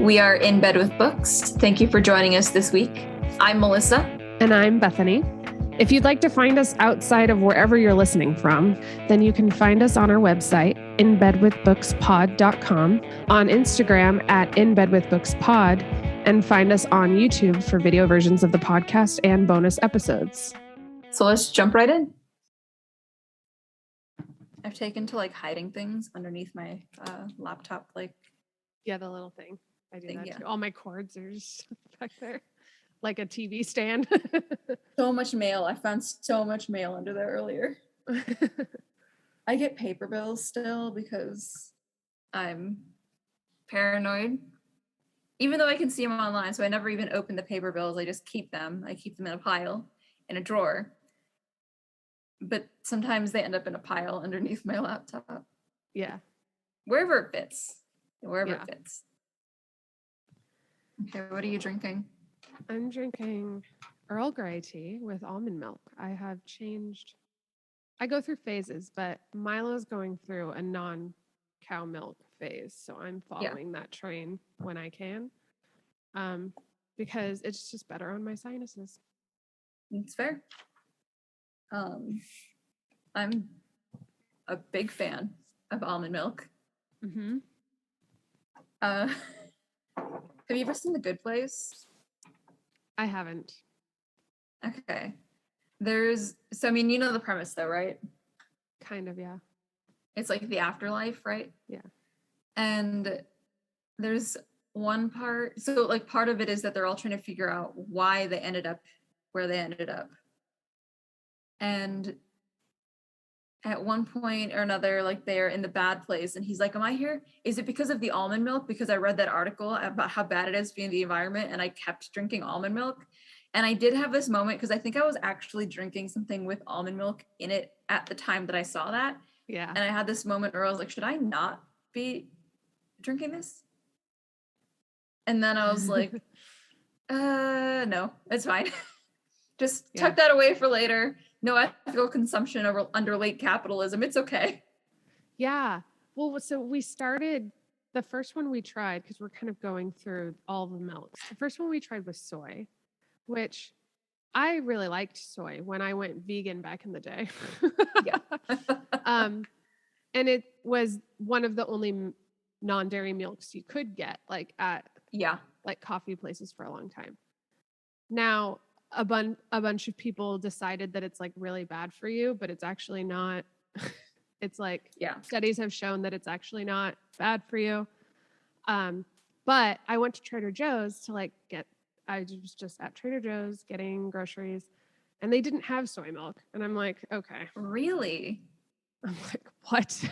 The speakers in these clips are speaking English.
We are in bed with books. Thank you for joining us this week. I'm Melissa. And I'm Bethany. If you'd like to find us outside of wherever you're listening from, then you can find us on our website, inbedwithbookspod.com, on Instagram at inbedwithbookspod, and find us on YouTube for video versions of the podcast and bonus episodes. So let's jump right in. I've taken to hiding things underneath my laptop. Yeah, the little thing. I do that yeah. too. All my cords are just back there, like a TV stand. So much mail. I found so much mail under there earlier. I get paper bills still because I'm paranoid. Even though I can see them online, so I never even open the paper bills. I just keep them. I keep them in a pile, in a drawer. But sometimes they end up in a pile underneath my laptop. Yeah. Wherever it fits. It fits. Okay, what are you drinking? I'm drinking Earl Grey tea with almond milk. I go through phases, but Milo's going through a non-cow milk phase. So I'm following that train when I can. Because it's just better on my sinuses. It's fair. I'm a big fan of almond milk. Mm-hmm. Have you ever seen The Good Place? I haven't. Okay. You know the premise though, right? Kind of, yeah. It's like the afterlife, right? Yeah. And there's one part, so part of it is that they're all trying to figure out why they ended up where they ended up. And at one point or another, they're in the bad place, and he's like, am I here? Is it because of the almond milk? Because I read that article about how bad it is being the environment, and I kept drinking almond milk. And I did have this moment because I think I was actually drinking something with almond milk in it at the time that I saw that. Yeah. And I had this moment where I was like, should I not be drinking this? And then I was like, no, it's fine. Just tuck that away for later. No ethical consumption under late capitalism. It's okay. Yeah. Well, so we started, the first one we tried, because we're kind of going through all the milks. The first one we tried was soy, which I really liked soy when I went vegan back in the day. Yeah. And it was one of the only non-dairy milks you could get at coffee places for a long time. Now, a bunch of people decided that it's really bad for you, but it's actually not. It's studies have shown that it's actually not bad for you. But I went to Trader Joe's to I was just at Trader Joe's getting groceries, and they didn't have soy milk. And I'm like, okay. Really? I'm like, what?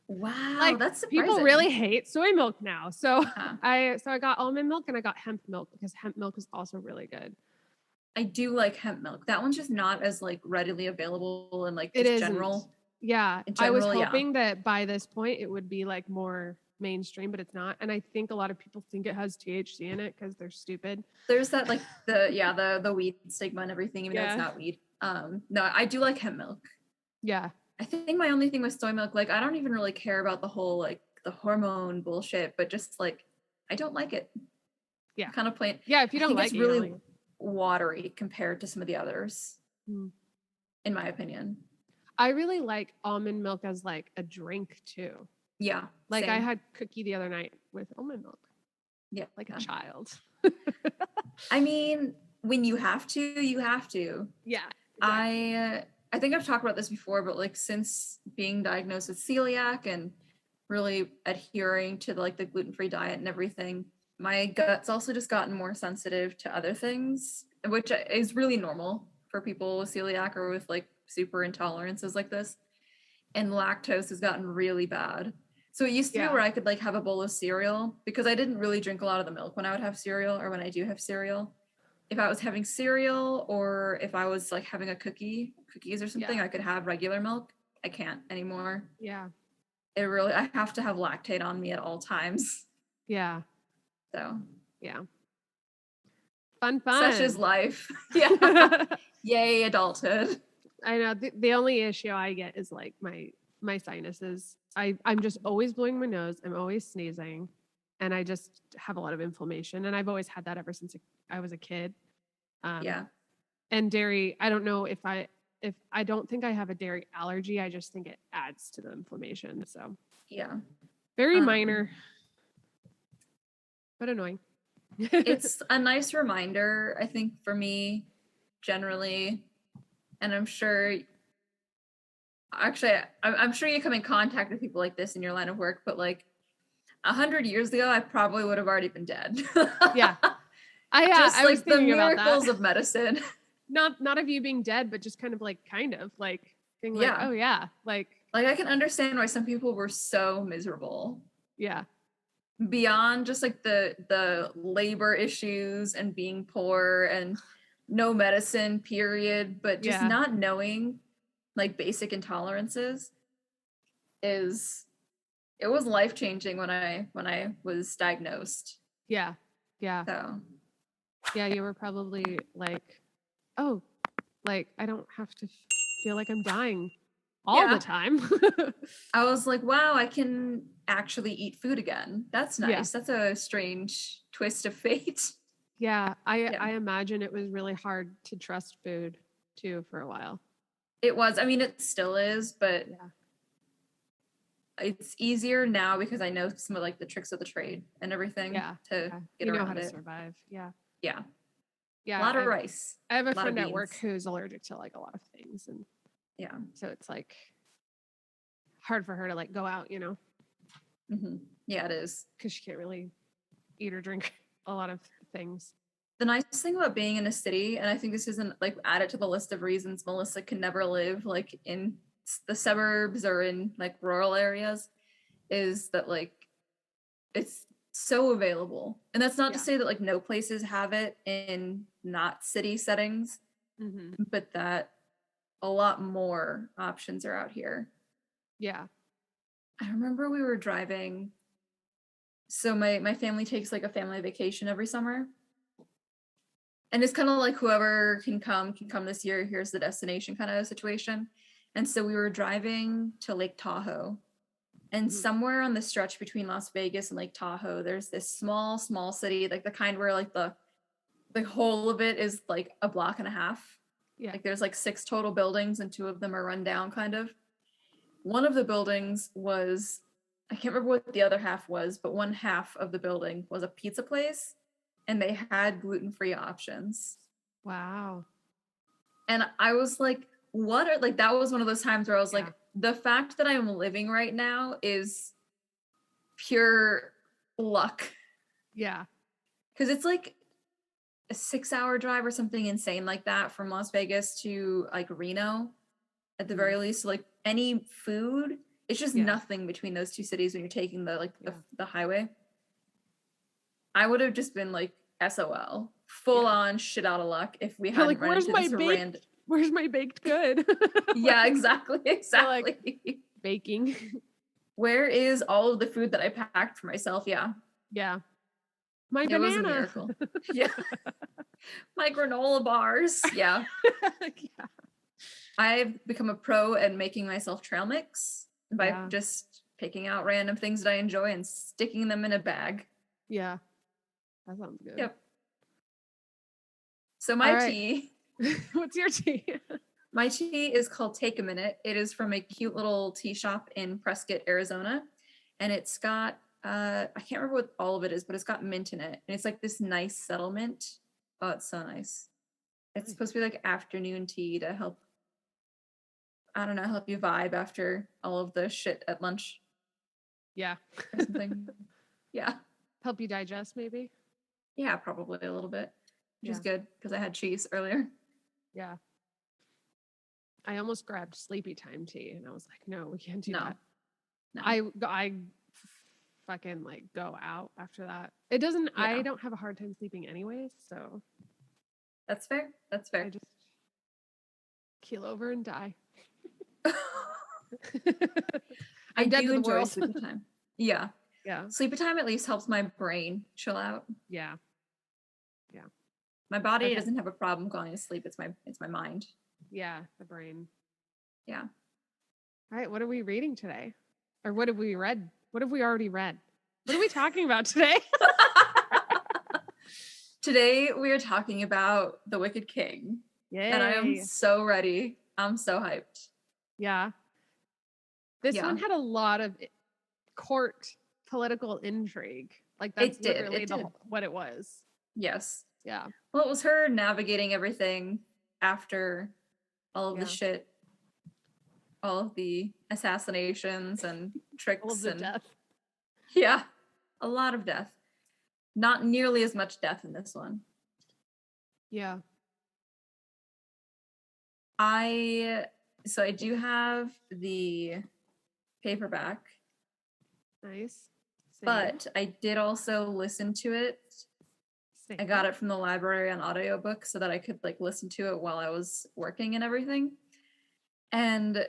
Wow, that's surprising. People really hate soy milk now. So I got almond milk and I got hemp milk because hemp milk is also really good. I do like hemp milk. That one's just not as readily available and it just isn't. general. Yeah. I was hoping that by this point it would be more mainstream, but it's not. And I think a lot of people think it has THC in it because they're stupid. There's that the weed stigma and everything, even though it's not weed. No, I do like hemp milk. Yeah. I think my only thing with soy milk, I don't even really care about the whole the hormone bullshit, but just I don't like it. Yeah. Kind of plain. Yeah, if you don't it's really watery compared to some of the others, in my opinion. I really like almond milk as a drink too. Yeah. Same. I had cookie the other night with almond milk. Yeah. Like a child. I mean, when you have to, you have to. Yeah. Exactly. I think I've talked about this before, but since being diagnosed with celiac and really adhering to the gluten-free diet and everything, my gut's also just gotten more sensitive to other things, which is really normal for people with celiac or with super intolerances like this. And lactose has gotten really bad. So it used to be where I could have a bowl of cereal, because I didn't really drink a lot of the milk when I would have cereal, or when I do have cereal. If I was having cereal or if I was having cookies or something, I could have regular milk. I can't anymore. Yeah. I have to have lactate on me at all times. Yeah. So. Yeah. Fun. Such is life. Yeah. Yay, adulthood. I know. The only issue I get is my sinuses. I'm just always blowing my nose. I'm always sneezing. and I just have a lot of inflammation, and I've always had that ever since I was a kid. Yeah. And dairy, I don't know if I don't think I have a dairy allergy. I just think it adds to the inflammation. So yeah, very minor, but annoying. It's a nice reminder, I think, for me generally, and I'm sure you come in contact with people like this in your line of work, but like 100 years ago, I probably would have already been dead. Yeah. Just I like was thinking the about miracles that. of medicine. Not of you being dead, but just kind of like being like, oh yeah, like I can understand why some people were so miserable. Yeah. Beyond just like the labor issues and being poor and no medicine, period, but just not knowing like basic intolerances it was life-changing when I was diagnosed. Yeah. So yeah, you were probably like, oh, like I don't have to feel like I'm dying all the time. I was like, wow, I can actually eat food again. That's nice. That's a strange twist of fate. Yeah, I imagine it was really hard to trust food too for a while. It was. I mean, it still is, but it's easier now because I know some of like the tricks of the trade and everything to get around how to it. survive. Yeah. A lot of rice. I have a friend at work who's allergic to like a lot of things, and so it's like hard for her to like go out, you know. Mm-hmm. Yeah, it is because she can't really eat or drink a lot of things. The nice thing about being in a city, and I think this isn't like added to the list of reasons Melissa can never live like in the suburbs or in like rural areas, is that like it's so available. And that's not to say that like no places have it in not city settings, but that a lot more options are out here. Yeah. I remember we were driving. So my family takes like a family vacation every summer. And it's kind of like whoever can come this year. Here's the destination kind of situation. And so we were driving to Lake Tahoe. And somewhere on the stretch between Las Vegas and Lake Tahoe, there's this small city, like the kind where like the whole of it is like a block and a half. Yeah. Like there's like 6 total buildings and 2 of them are run down kind of. One of the buildings was, I can't remember what the other half was, but one half of the building was a pizza place. And they had gluten-free options. Wow. And I was like, what are, like, that was one of those times where I was like, the fact that I'm living right now is pure luck. Yeah. Because it's like a 6-hour drive or something insane like that from Las Vegas to like Reno at the very least. So, like any food, it's just nothing between those 2 cities when you're taking the the highway. I would have just been like SOL, full on shit out of luck if we hadn't like, run into this random. Where's my baked good? Yeah, exactly. Like, baking. Where is all of the food that I packed for myself? Yeah. My banana. It was a miracle. Yeah. My granola bars. Yeah. I've become a pro at making myself trail mix by just picking out random things that I enjoy and sticking them in a bag. Yeah. That sounds good. Yep. So my tea. What's your tea? My tea is called Take a Minute. It is from a cute little tea shop in Prescott, Arizona. And it's got, I can't remember what all of it is, but it's got mint in it. And it's like this nice settlement. Oh, it's so nice. It's supposed to be like afternoon tea to help, I don't know, help you vibe after all of the shit at lunch. Yeah. Or something. Yeah. Help you digest, maybe? Yeah, probably a little bit. Which is good because I had cheese earlier. Yeah. I almost grabbed sleepy time tea and I was like, no, we can't do that. No. I fucking like go out after that. It doesn't, I don't have a hard time sleeping anyways, so. That's fair. That's fair. I just keel over and die. I do enjoy sleepy time. Yeah. Sleepy time at least helps my brain chill out. Yeah. My body doesn't have a problem going to sleep. It's my mind. Yeah, the brain. Yeah. All right, what are we reading today? Or what have we read? What have we already read? What are we talking about today? Today we are talking about The Wicked King. Yay. And I am so ready. I'm so hyped. Yeah. This one had a lot of court political intrigue. Like that's literally what it was. Yes. Yeah. Well, it was her navigating everything after all of the shit. All of the assassinations and tricks. All of the death. Yeah. A lot of death. Not nearly as much death in this one. Yeah. I do have the paperback. Nice. Same. But I did also listen to it. Same. I got it from the library on audiobook so that I could like listen to it while I was working and everything. And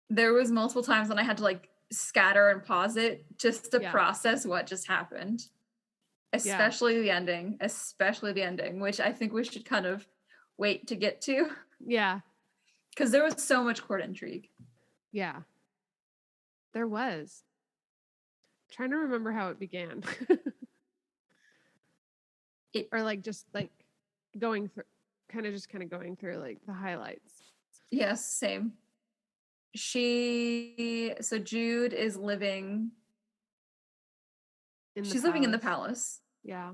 there was multiple times when I had to like scatter and pause it just to process what just happened. Especially the ending, which I think we should kind of wait to get to. Yeah. Because there was so much court intrigue. Yeah. There was. I'm trying to remember how it began. Or like just like going through like the highlights. Yes, same. So Jude is living she's living in the palace. Yeah.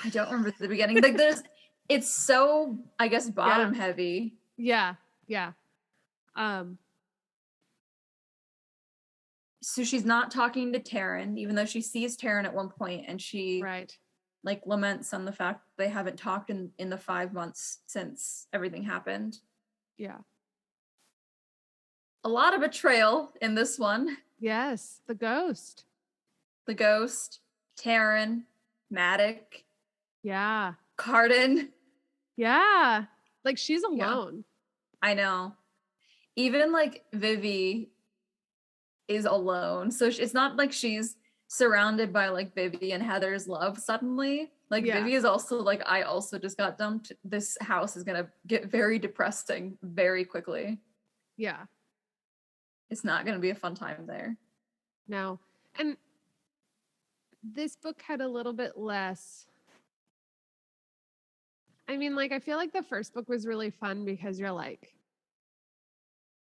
I don't remember the beginning. Like it's so, I guess, bottom heavy. Yeah. Yeah. So she's not talking to Taryn, even though she sees Taryn at one point, and she like laments on the fact that they haven't talked in the 5 months since everything happened. Yeah. A lot of betrayal in this one. Yes, the ghost, Taryn, Maddox. Yeah. Cardan. Yeah. Like she's alone. Yeah. I know. Even like Vivi is alone. So it's not like she's surrounded by like Vivi and Heather's love suddenly. Like Vivi is also like, I also just got dumped. This house is going to get very depressing very quickly. Yeah. It's not going to be a fun time there. No. And this book had a little bit less. I mean, like, I feel like the first book was really fun because you're like,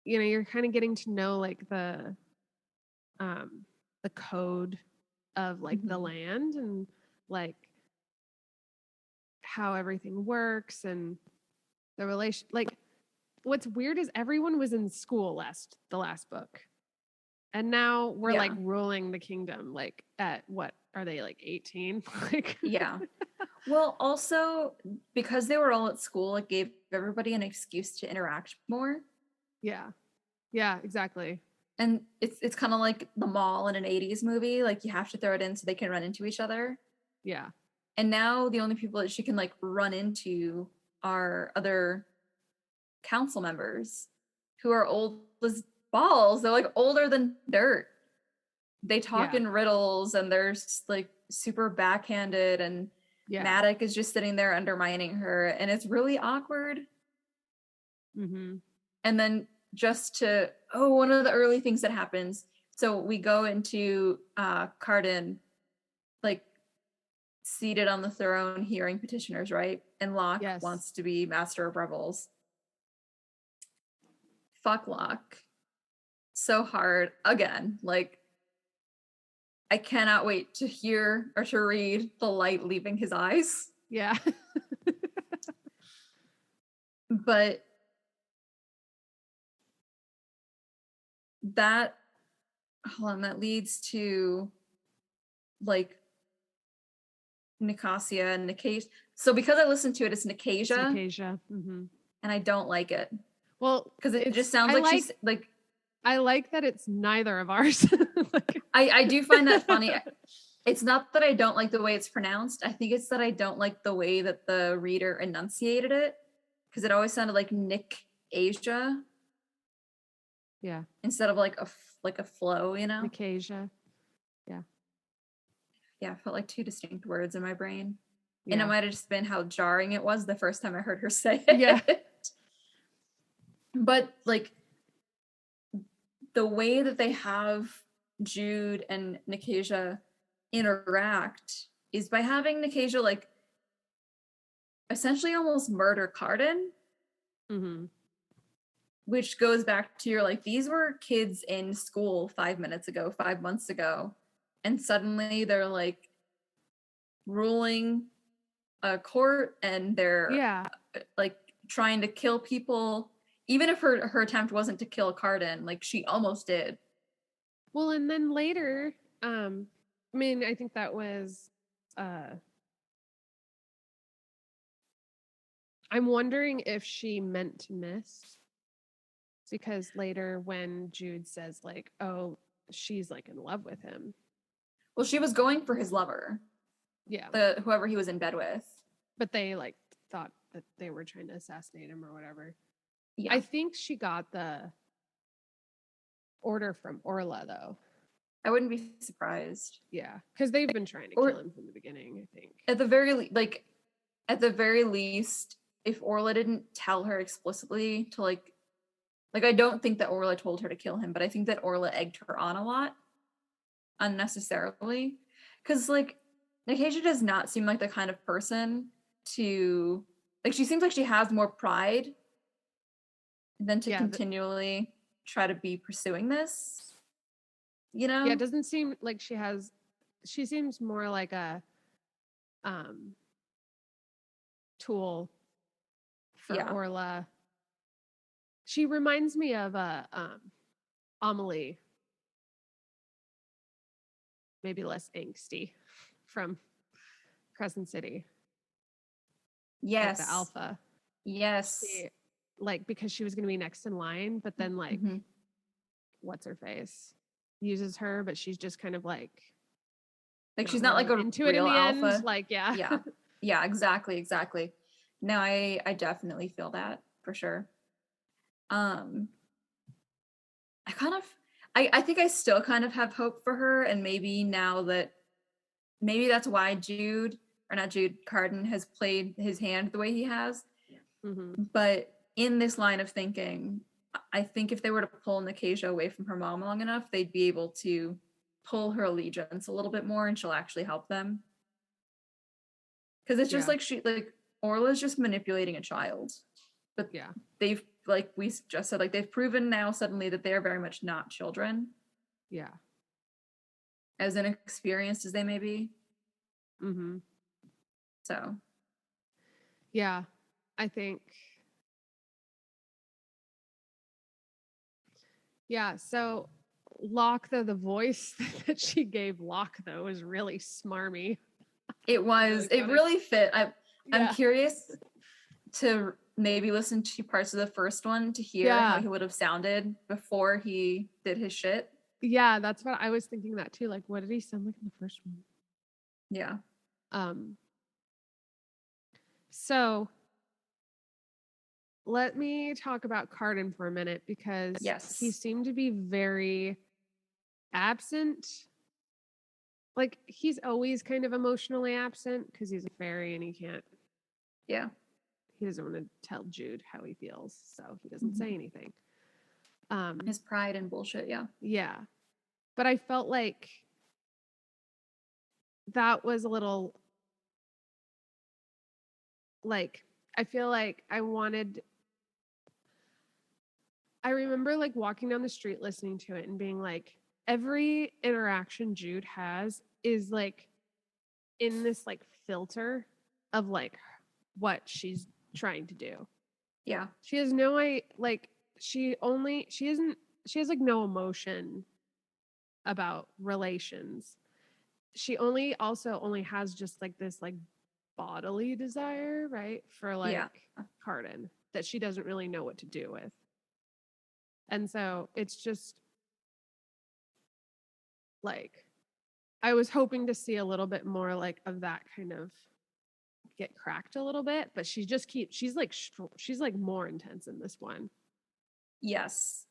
you know, you're kind of getting to know like the code of like the land and like how everything works and the relation. Like, what's weird is everyone was in school the last book. And now we're like ruling the kingdom, like at what are they, like 18? Like yeah. Well, also because they were all at school, it gave everybody an excuse to interact more. Yeah. Yeah, exactly. And it's kind of like the mall in an 80s movie. Like you have to throw it in so they can run into each other. Yeah. And now the only people that she can like run into are other council members who are old as balls. They're like older than dirt. They talk in riddles and they're like super backhanded, and Maddox is just sitting there undermining her, and it's really awkward. Mm-hmm. And then one of the early things that happens. So we go into Cardan, like seated on the throne, hearing petitioners, right? And Locke wants to be master of revels. Fuck Locke. So hard again. Like, I cannot wait to hear or to read the light leaving his eyes. Yeah. But that leads to like Nicasia and Nicasia. So because I listened to it, it's Nicasia. Mm-hmm. And I don't like it. Well, because it just sounds like she's like. I like that it's neither of ours. Like, I do find that funny. It's not that I don't like the way it's pronounced. I think it's that I don't like the way that the reader enunciated it, because it always sounded like Nick Asia. Yeah. Instead of like a flow, you know? Nicasia. Yeah. Yeah, I felt like two distinct words in my brain. Yeah. And it might have just been how jarring it was the first time I heard her say it. Yeah. But like the way that they have Jude and Nicasia interact is by having Nicasia like essentially almost murder Cardan. Mm-hmm. Which goes back to your like, these were kids in school 5 months ago, and suddenly they're like ruling a court and they're like trying to kill people. Even if her attempt wasn't to kill Cardan, like she almost did. Well, and then later, I mean, I think that was I'm wondering if she meant to miss, because later when Jude says like, oh, she's like in love with him. Well, she was going for his lover. Yeah. Whoever he was in bed with. But they like thought that they were trying to assassinate him or whatever. Yeah. I think she got the order from Orla though. I wouldn't be surprised. Yeah, because they've been trying to kill him from the beginning, I think. At the very least, if Orla didn't tell her explicitly to like I don't think that Orla told her to kill him, but I think that Orla egged her on a lot unnecessarily. Because like Nicasia does not seem like the kind of person to like, she seems like she has more pride than to continually try to be pursuing this. You know? Yeah, it doesn't seem like she seems more like a tool for Orla. She reminds me of Amelie, maybe less angsty, from Crescent City. Yes. Like the alpha. Yes. Like, because she was going to be next in line, but then like, what's her face uses her, but she's just kind of like she's not like a into real it in the alpha. end. Like, yeah, exactly. No, I definitely feel that for sure. I think I still kind of have hope for her, and maybe that's why Cardan has played his hand the way he has. Mm-hmm. But in this line of thinking, I think if they were to pull Nicasia away from her mom long enough, they'd be able to pull her allegiance a little bit more, and she'll actually help them. Because it's just like Orla's just manipulating a child. But they've, like we just said, like they've proven now suddenly that they're very much not children. Yeah. As inexperienced as they may be. Mm-hmm. So. Yeah, I think. Yeah, so Locke, though, the voice that she gave Locke, though, was really smarmy. It was. It really fit. I'm curious to maybe listen to parts of the first one to hear how he would have sounded before he did his shit. Yeah, that's what I was thinking that too. Like, what did he sound like in the first one? Yeah. So let me talk about Cardan for a minute, because he seemed to be very absent. Like, he's always kind of emotionally absent because he's a fairy and he can't. Yeah. He doesn't want to tell Jude how he feels, so he doesn't say anything. His pride and bullshit, yeah. Yeah. But I felt like that was a little, like, I feel like I remember like walking down the street listening to it and being like, every interaction Jude has is like in this like filter of like what she's trying to do. Yeah. She has no like she has like no emotion about relations. She only has just like this like bodily desire, right? For like Cardan, that she doesn't really know what to do with. And so it's just like, I was hoping to see a little bit more like of that kind of get cracked a little bit, but she's like more intense in this one. Yes.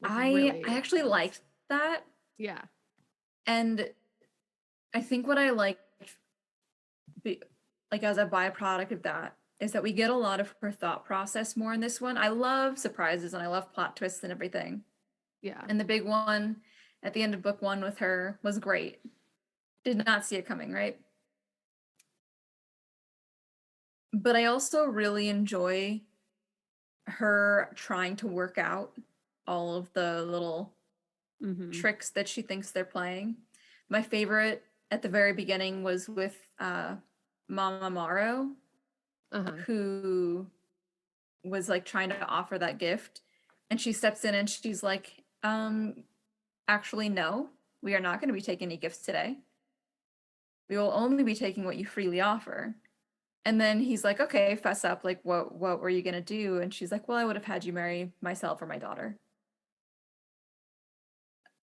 Like, I really actually liked that. Yeah. And I think what I like as a byproduct of that is that we get a lot of her thought process more in this one. I love surprises and I love plot twists and everything. Yeah. And the big one at the end of book 1 with her was great. Did not see it coming, right? But I also really enjoy her trying to work out all of the little tricks that she thinks they're playing. My favorite at the very beginning was with Mama Maro, who was like trying to offer that gift, and she steps in and she's like, actually no, we are not going to be taking any gifts today. We will only be taking what you freely offer. And then he's like, okay, fess up, like what were you going to do? And she's like, well, I would have had you marry myself or my daughter.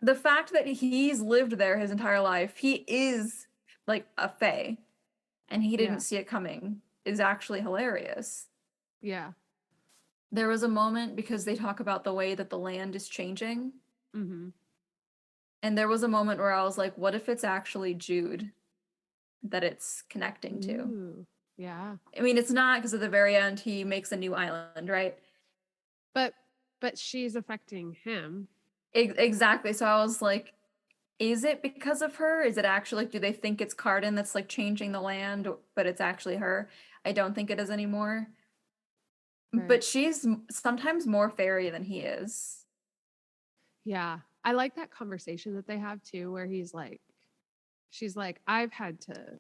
The fact that he's lived there his entire life, he is like a fae, and he didn't see it coming, is actually hilarious. Yeah. There was a moment, because they talk about the way that the land is changing. And there was a moment where I was like, what if it's actually Jude that it's connecting to? Yeah. I mean, it's not, because at the very end, he makes a new island, right? But she's affecting him. Exactly. So I was like, is it because of her? Is it actually, like, do they think it's Cardan that's like changing the land, but it's actually her? I don't think it is anymore. Right. But she's sometimes more fairy than he is. Yeah. I like that conversation that they have too, where she's like, I've had to,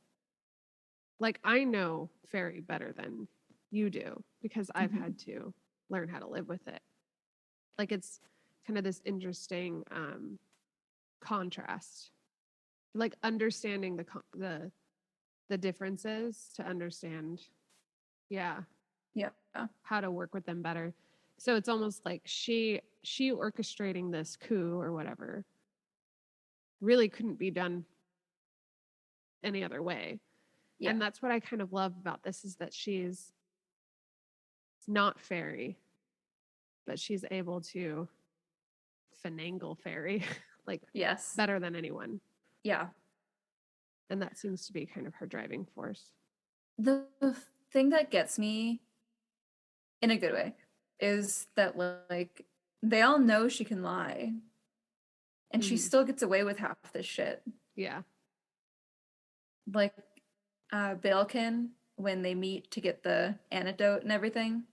like, I know fairy better than you do because I've had to learn how to live with it. Like, it's kind of this interesting contrast, like understanding the differences to understand how to work with them better. So it's almost like she orchestrating this coup or whatever really couldn't be done any other way. And that's what I kind of love about this, is that she's not fairy, but she's able to finagle fairy like better than anyone. Yeah. And that seems to be kind of her driving force. The thing that gets me in a good way is that, like, they all know she can lie, and she still gets away with half this shit. Yeah. Like, Baelkin, when they meet to get the antidote and everything,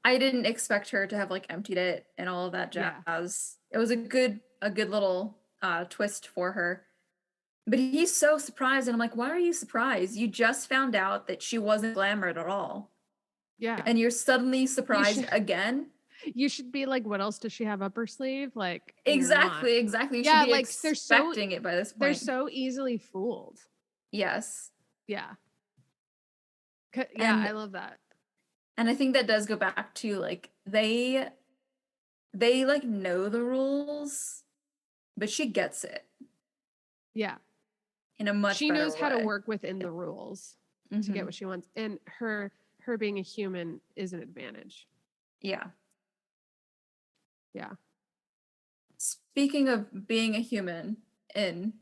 I didn't expect her to have like emptied it and all of that jazz. It was a good little twist for her. But he's so surprised, and I'm like, why are you surprised? You just found out that she wasn't glamored at all. Yeah. And you're suddenly surprised again? You should be like, what else does she have up her sleeve? Like, exactly. You should be like, expecting it by this point. They're so easily fooled. Yes. Yeah. I love that. And I think that does go back to, like, they like know the rules, but she gets it. Yeah. In a much better way. She knows how to work within the rules to get what she wants. And her being a human is an advantage. Yeah. Yeah. Speaking of being a human in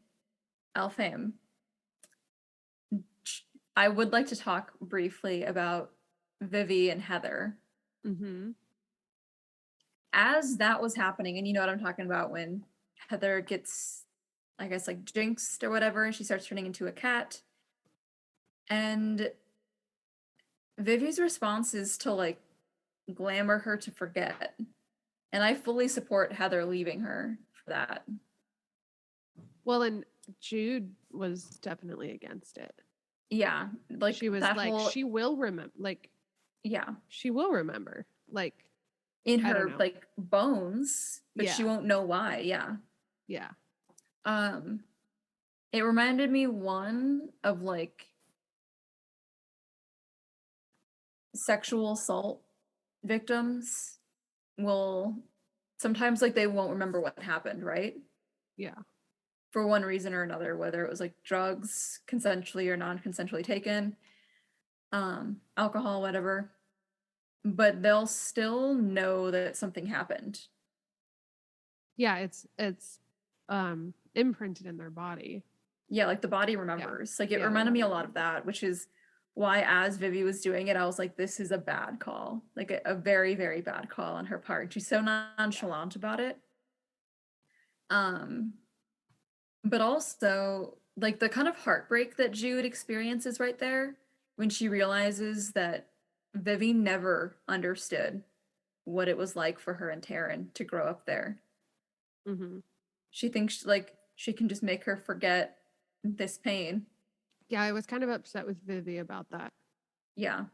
Alfheim, I would like to talk briefly about Vivi and Heather. As that was happening, and you know what I'm talking about, when Heather gets, I guess, like jinxed or whatever, and she starts turning into a cat. And Vivi's response is to like glamour her to forget. And I fully support Heather leaving her for that. Well, and Jude was definitely against it. Yeah. Like, she was like, she will remember, like, she will remember, like, in her like bones, but she won't know why. Yeah. It reminded me one of like sexual assault victims will sometimes, like, they won't remember what happened, right? Yeah. For one reason or another, whether it was like drugs, consensually or non-consensually taken, alcohol, whatever. But they'll still know that something happened. Yeah, it's imprinted in their body. Yeah, like the body remembers. Like, it reminded me a lot of that, which is why as Vivi was doing it, I was like, this is a bad call. Like a very, very bad call on her part. She's so nonchalant about it. But also like the kind of heartbreak that Jude experiences right there when she realizes that Vivi never understood what it was like for her and Taryn to grow up there. Mm-hmm. She thinks like she can just make her forget this pain. Yeah, I was kind of upset with Vivi about that. Yeah.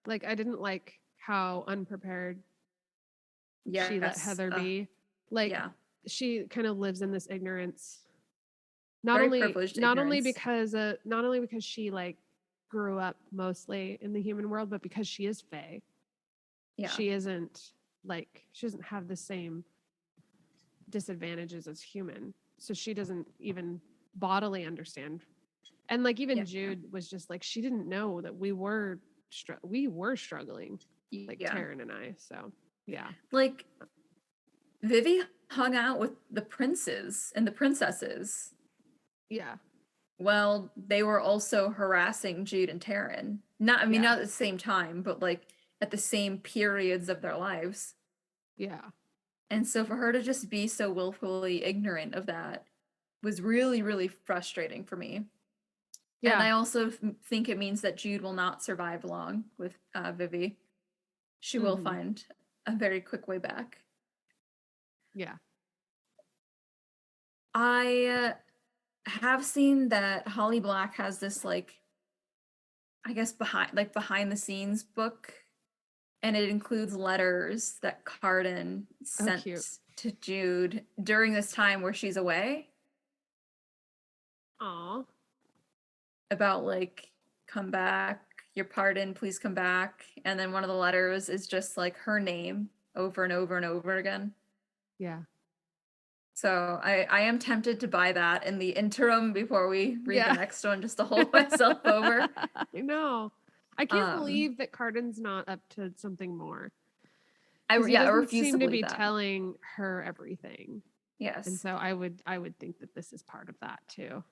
Like, I didn't like how unprepared she let Heather be. Like, she kind of lives in this ignorance. Not only because she like grew up mostly in the human world, but because she is Fae. Yeah. She doesn't have the same disadvantages as human. So she doesn't even bodily understand. And like even Jude was just like, she didn't know that we were struggling, like Taryn and I. So yeah. Like Vivi hung out with the princes and the princesses. Yeah. Well, they were also harassing Jude and Taryn. Not at the same time, but like at the same periods of their lives. Yeah. And so for her to just be so willfully ignorant of that was really, really frustrating for me. Yeah. And I also think it means that Jude will not survive long with Vivi. She will find a very quick way back. Yeah. I have seen that Holly Black has this like, I guess behind the scenes book, and it includes letters that Cardan sent to Jude during this time where she's away. Aww. About like, come back, your pardon, please come back. And then one of the letters is just like her name over and over and over again. Yeah. So I am tempted to buy that in the interim before we read the next one, just to hold myself over. I know. I can't believe that Cardan's not up to something more. I refuse to be telling her everything. Yes. And so I would think that this is part of that too.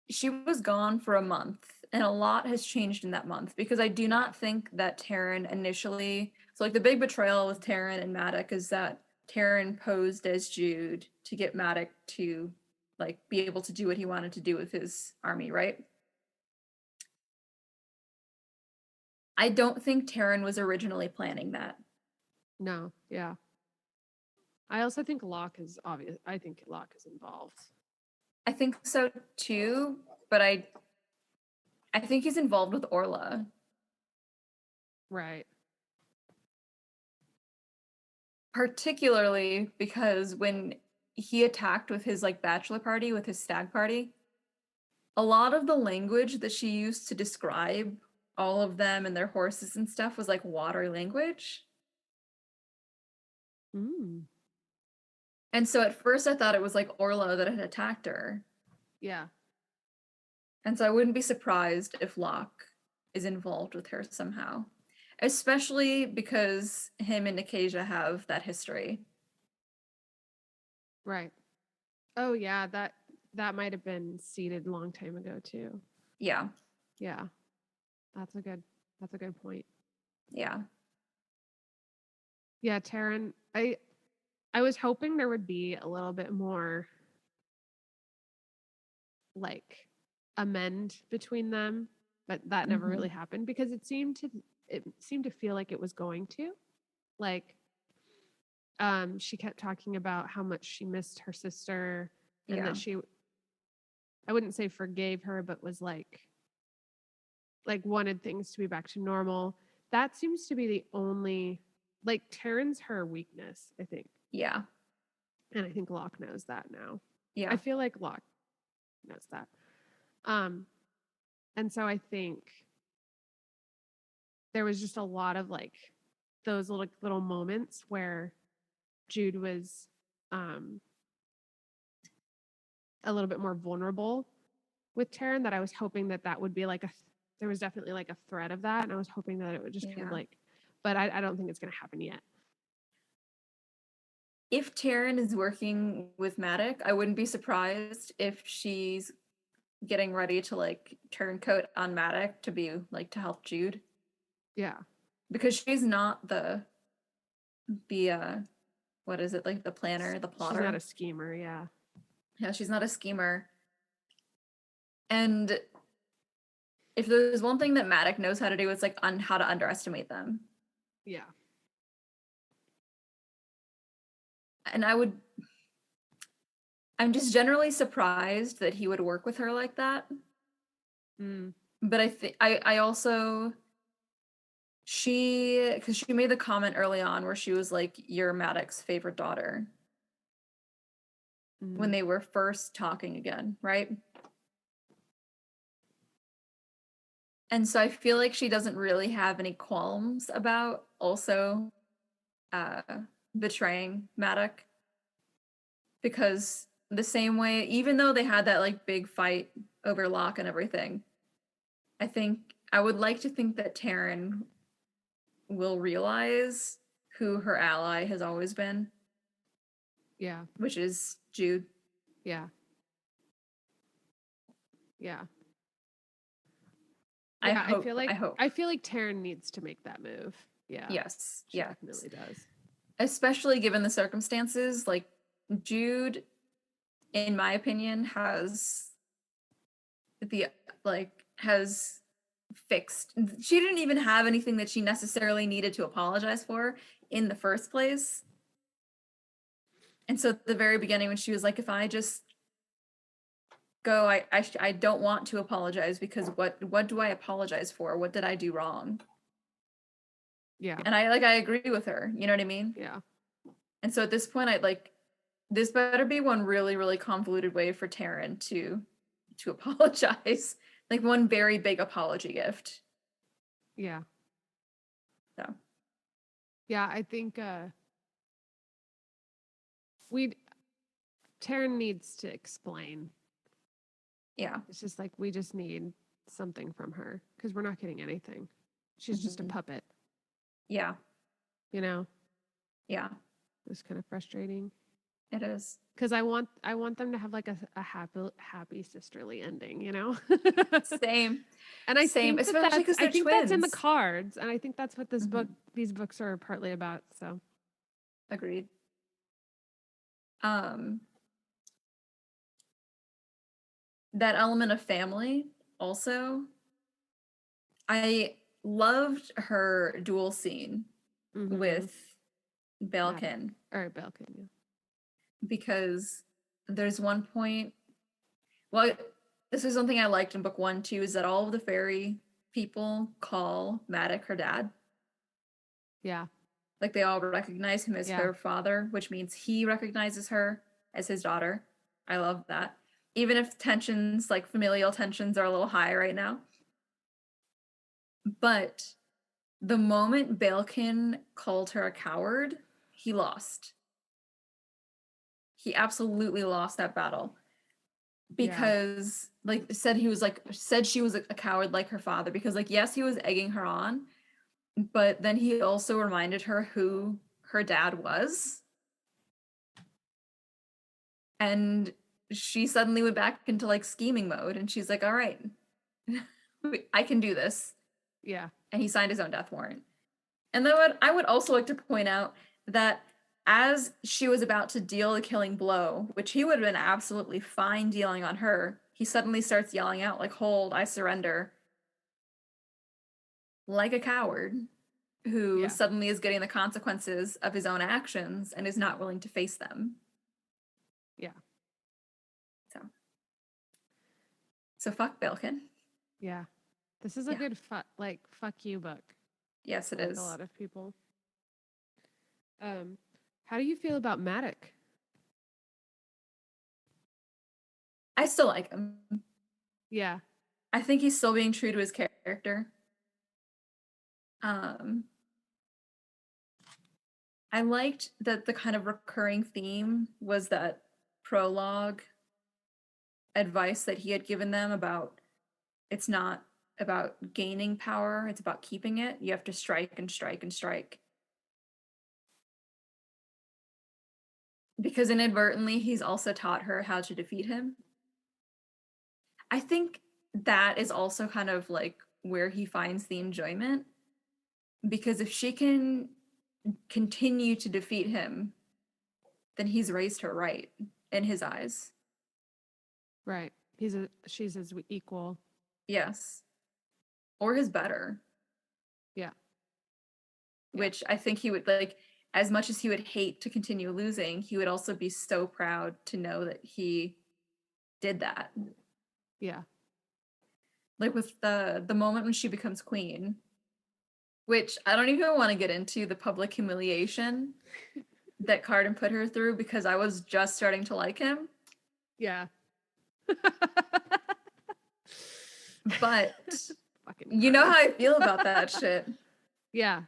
She was gone for a month, and a lot has changed in that month, because I do not think that Taryn initially, so like the big betrayal with Taryn and Maddox is that Taryn posed as Jude to get Maddox to like be able to do what he wanted to do with his army, right? I don't think Taryn was originally planning that. No, yeah. I also think Locke is obvious. I think Locke is involved. I think so too, but I think he's involved with Orla. Right. Particularly because when he attacked with his like bachelor party, with his stag party, a lot of the language that she used to describe all of them and their horses and stuff was like water language. And so at first I thought it was like Orla that had attacked her. Yeah. And so I wouldn't be surprised if Locke is involved with her somehow. Especially because him and Nicasia have that history. Right. Oh yeah, that might have been seeded a long time ago too. Yeah. Yeah. That's a good point. Yeah. Yeah, Taryn, I was hoping there would be a little bit more like amend between them, but that never really happened, because it seemed to feel like it was going to. Like she kept talking about how much she missed her sister, and that she, I wouldn't say forgave her, but was like wanted things to be back to normal. That seems to be the only, like, Taryn's her weakness, I think. Yeah. And I think Locke knows that now. Yeah. I feel like Locke knows that. And so I think there was just a lot of like those little moments where Jude was a little bit more vulnerable with Taryn, that I was hoping that would be like there was definitely like a thread of that, and I was hoping that it would just kind of like, but I don't think it's going to happen yet. If Taryn is working with Maddox, I wouldn't be surprised if she's getting ready to like turncoat on Maddox to be like to help Jude. Yeah. Because she's not the what is it, like the planner, the plotter. She's not a schemer, yeah. Yeah, she's not a schemer. And if there's one thing that Maddox knows how to do, it's like how to underestimate them. Yeah. And I'm just generally surprised that he would work with her like that. But I also, because she made the comment early on where she was like, you're Maddox's favorite daughter. When they were first talking again, right? And so I feel like she doesn't really have any qualms about also betraying Maddox. Because the same way, even though they had that like big fight over Locke and everything, I would like to think that Taryn will realize who her ally has always been. Yeah. Which is Jude. Yeah. Yeah. I feel like Taryn needs to make that move. Yeah. Yes. She definitely does. Especially given the circumstances, like Jude, in my opinion, has fixed. She didn't even have anything that she necessarily needed to apologize for in the first place. And so at the very beginning when she was like, if I just go, I don't want to apologize because what do I apologize for? What did I do wrong? Yeah. And I agree with her. You know what I mean? Yeah. And so at this point, this better be one really, really convoluted way for Taryn to apologize. Like one very big apology gift. Yeah. So. Yeah, I think Taryn needs to explain. Yeah. It's just like we just need something from her because we're not getting anything. She's just a puppet. Yeah. You know? Yeah. It's kind of frustrating. It is. Because I want them to have like a happy sisterly ending, you know? Same. And I think especially because I think that's in the cards, and I think that's what this these books are partly about. So, agreed. That element of family also. I loved her duel scene with Belkin. Belkin, yeah. Because there's one point. Well, this is something I liked in book 1 too, is that all of the Faerie people call Maddox her dad. Yeah. Like they all recognize him as her father, which means he recognizes her as his daughter. I love that. Even if tensions, like familial tensions, are a little high right now. But the moment Belkin called her a coward, he lost. He absolutely lost that battle. Because said she was a coward like her father, because yes, he was egging her on, but then he also reminded her who her dad was. And she suddenly went back into scheming mode, and she's like, all right, I can do this. Yeah. And he signed his own death warrant. And then I would also like to point out that as she was about to deal the killing blow, which he would have been absolutely fine dealing on her, he suddenly starts yelling out, like, hold, I surrender. Like a coward who suddenly is getting the consequences of his own actions and is not willing to face them. Yeah. So fuck Belkin. Yeah. This is a good fuck you book. Yes, it is. A lot of people. How do you feel about Maddox? I still like him. Yeah. I think he's still being true to his character. I liked that the kind of recurring theme was that prologue advice that he had given them about it's not about gaining power, it's about keeping it. You have to strike and strike and strike. Because inadvertently, he's also taught her how to defeat him. I think that is also kind of like where he finds the enjoyment, because if she can continue to defeat him, then he's raised her right in his eyes. Right. She's his equal. Yes. Or his better. Yeah. Which I think he would, like, as much as he would hate to continue losing, he would also be so proud to know that he did that. Yeah. Like with the moment when she becomes queen, which I don't even want to get into the public humiliation that Cardan put her through, because I was just starting to like him. Yeah. But you know how I feel about that shit. Yeah.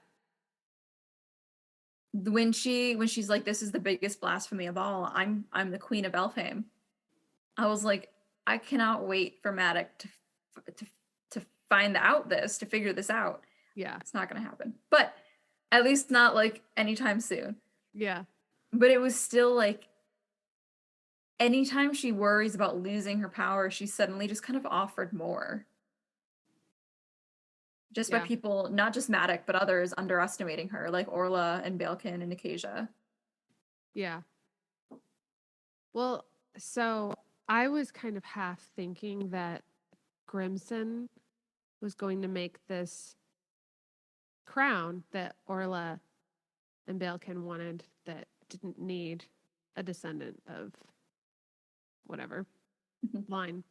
When she's like, this is the biggest blasphemy of all, I'm the queen of Elfhame, I was like, I cannot wait for Madoc to find out this, to figure this out. Yeah. It's not gonna happen. But at least not like anytime soon. Yeah. But it was still like, anytime she worries about losing her power, she suddenly just kind of offered more. Just by people, not just Madoc, but others underestimating her, like Orla and Balekin and Acacia. Yeah. Well, so I was kind of half thinking that Grimson was going to make this crown that Orla and Balekin wanted, that didn't need a descendant of whatever line.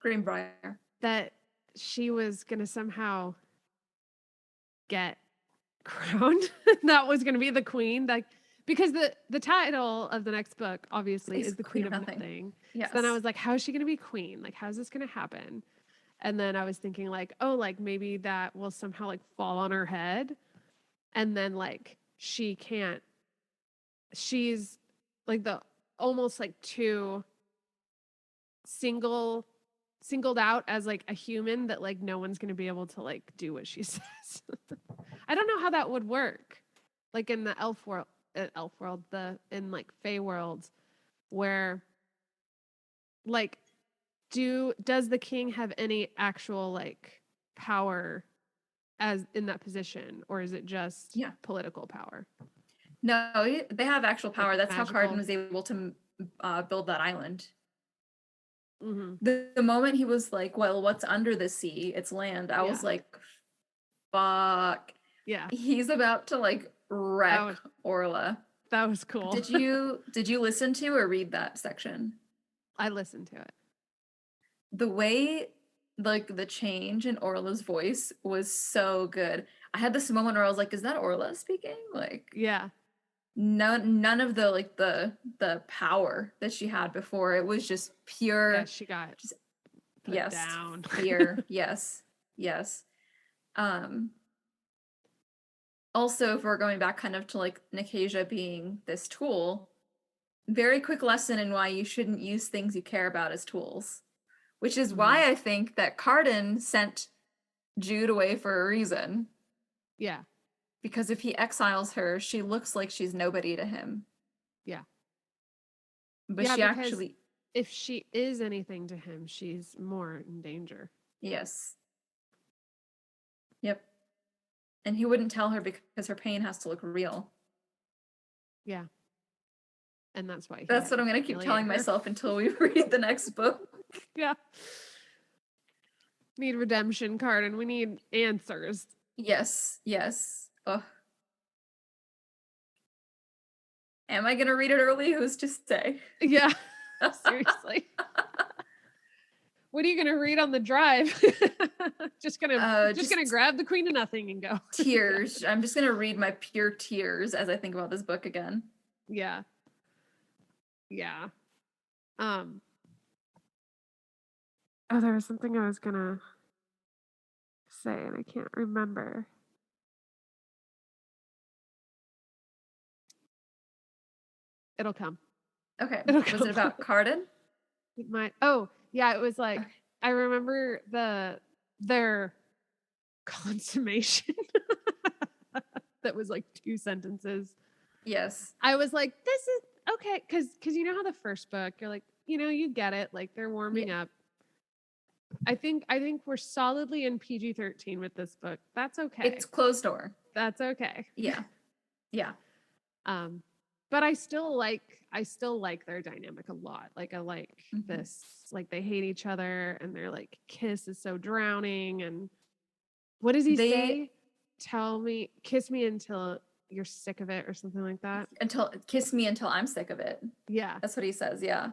Greenbrier. That she was going to somehow get crowned. That was going to be the queen. Like, because the title of the next book obviously is the Queen of Nothing. Yes. So then I was like, how is she going to be queen? Like, how's this going to happen? And then I was thinking like, oh, like maybe that will somehow like fall on her head. And then like she's like the almost like too singled out as like a human, that like no one's going to be able to like do what she says. I don't know how that would work. Like in the elf world, in like Fae world, where like does the king have any actual like power as in that position, or is it just political power? No, they have actual power. That's magical. How Cardan was able to build that island. Mm-hmm. The moment he was like, well, what's under the sea? It's land. I was like, fuck. Yeah. He's about to like wreck Orla. That was cool. Did you listen to or read that section? I listened to it. The way like the change in Orla's voice was so good. I had this moment where I was like, is that Orla speaking? Like, yeah. None of the like the power that she had before. It was just pure. Yeah, she got just put down. Fear. Yes. Also, if we're going back kind of to like Nicasia being this tool, very quick lesson in why you shouldn't use things you care about as tools, which is why I think that Cardan sent Jude away for a reason. Yeah. Because if he exiles her, she looks like she's nobody to him. Yeah. But she actually... if she is anything to him, she's more in danger. Yes. Yep. And he wouldn't tell her because her pain has to look real. Yeah. And that's why. That's what I'm going to keep telling myself until we read the next book. Yeah. Need redemption, Cardan. We need answers. Yes. Ugh. Am I gonna read it early? Who's to say? Yeah. Seriously. What are you gonna read on the drive? just gonna grab the Queen of Nothing and go. Tears. I'm just gonna read my pure tears as I think about this book again. Yeah. Oh, there was something I was gonna say and I can't remember. It'll come. Okay. Was it about Cardan? It might. Oh, yeah. It was like, okay. I remember their consummation. That was like 2 sentences. Yes. I was like, this is okay. Cause you know how the first book, you're like, you get it. Like they're warming up. I think we're solidly in PG-13 with this book. That's okay. It's closed door. That's okay. Yeah. Yeah. But I still like their dynamic a lot. Like I like this, like they hate each other and their like kiss is so drowning. And what does he say? Kiss me until you're sick of it or something like that. Kiss me until I'm sick of it. Yeah. That's what he says. Yeah.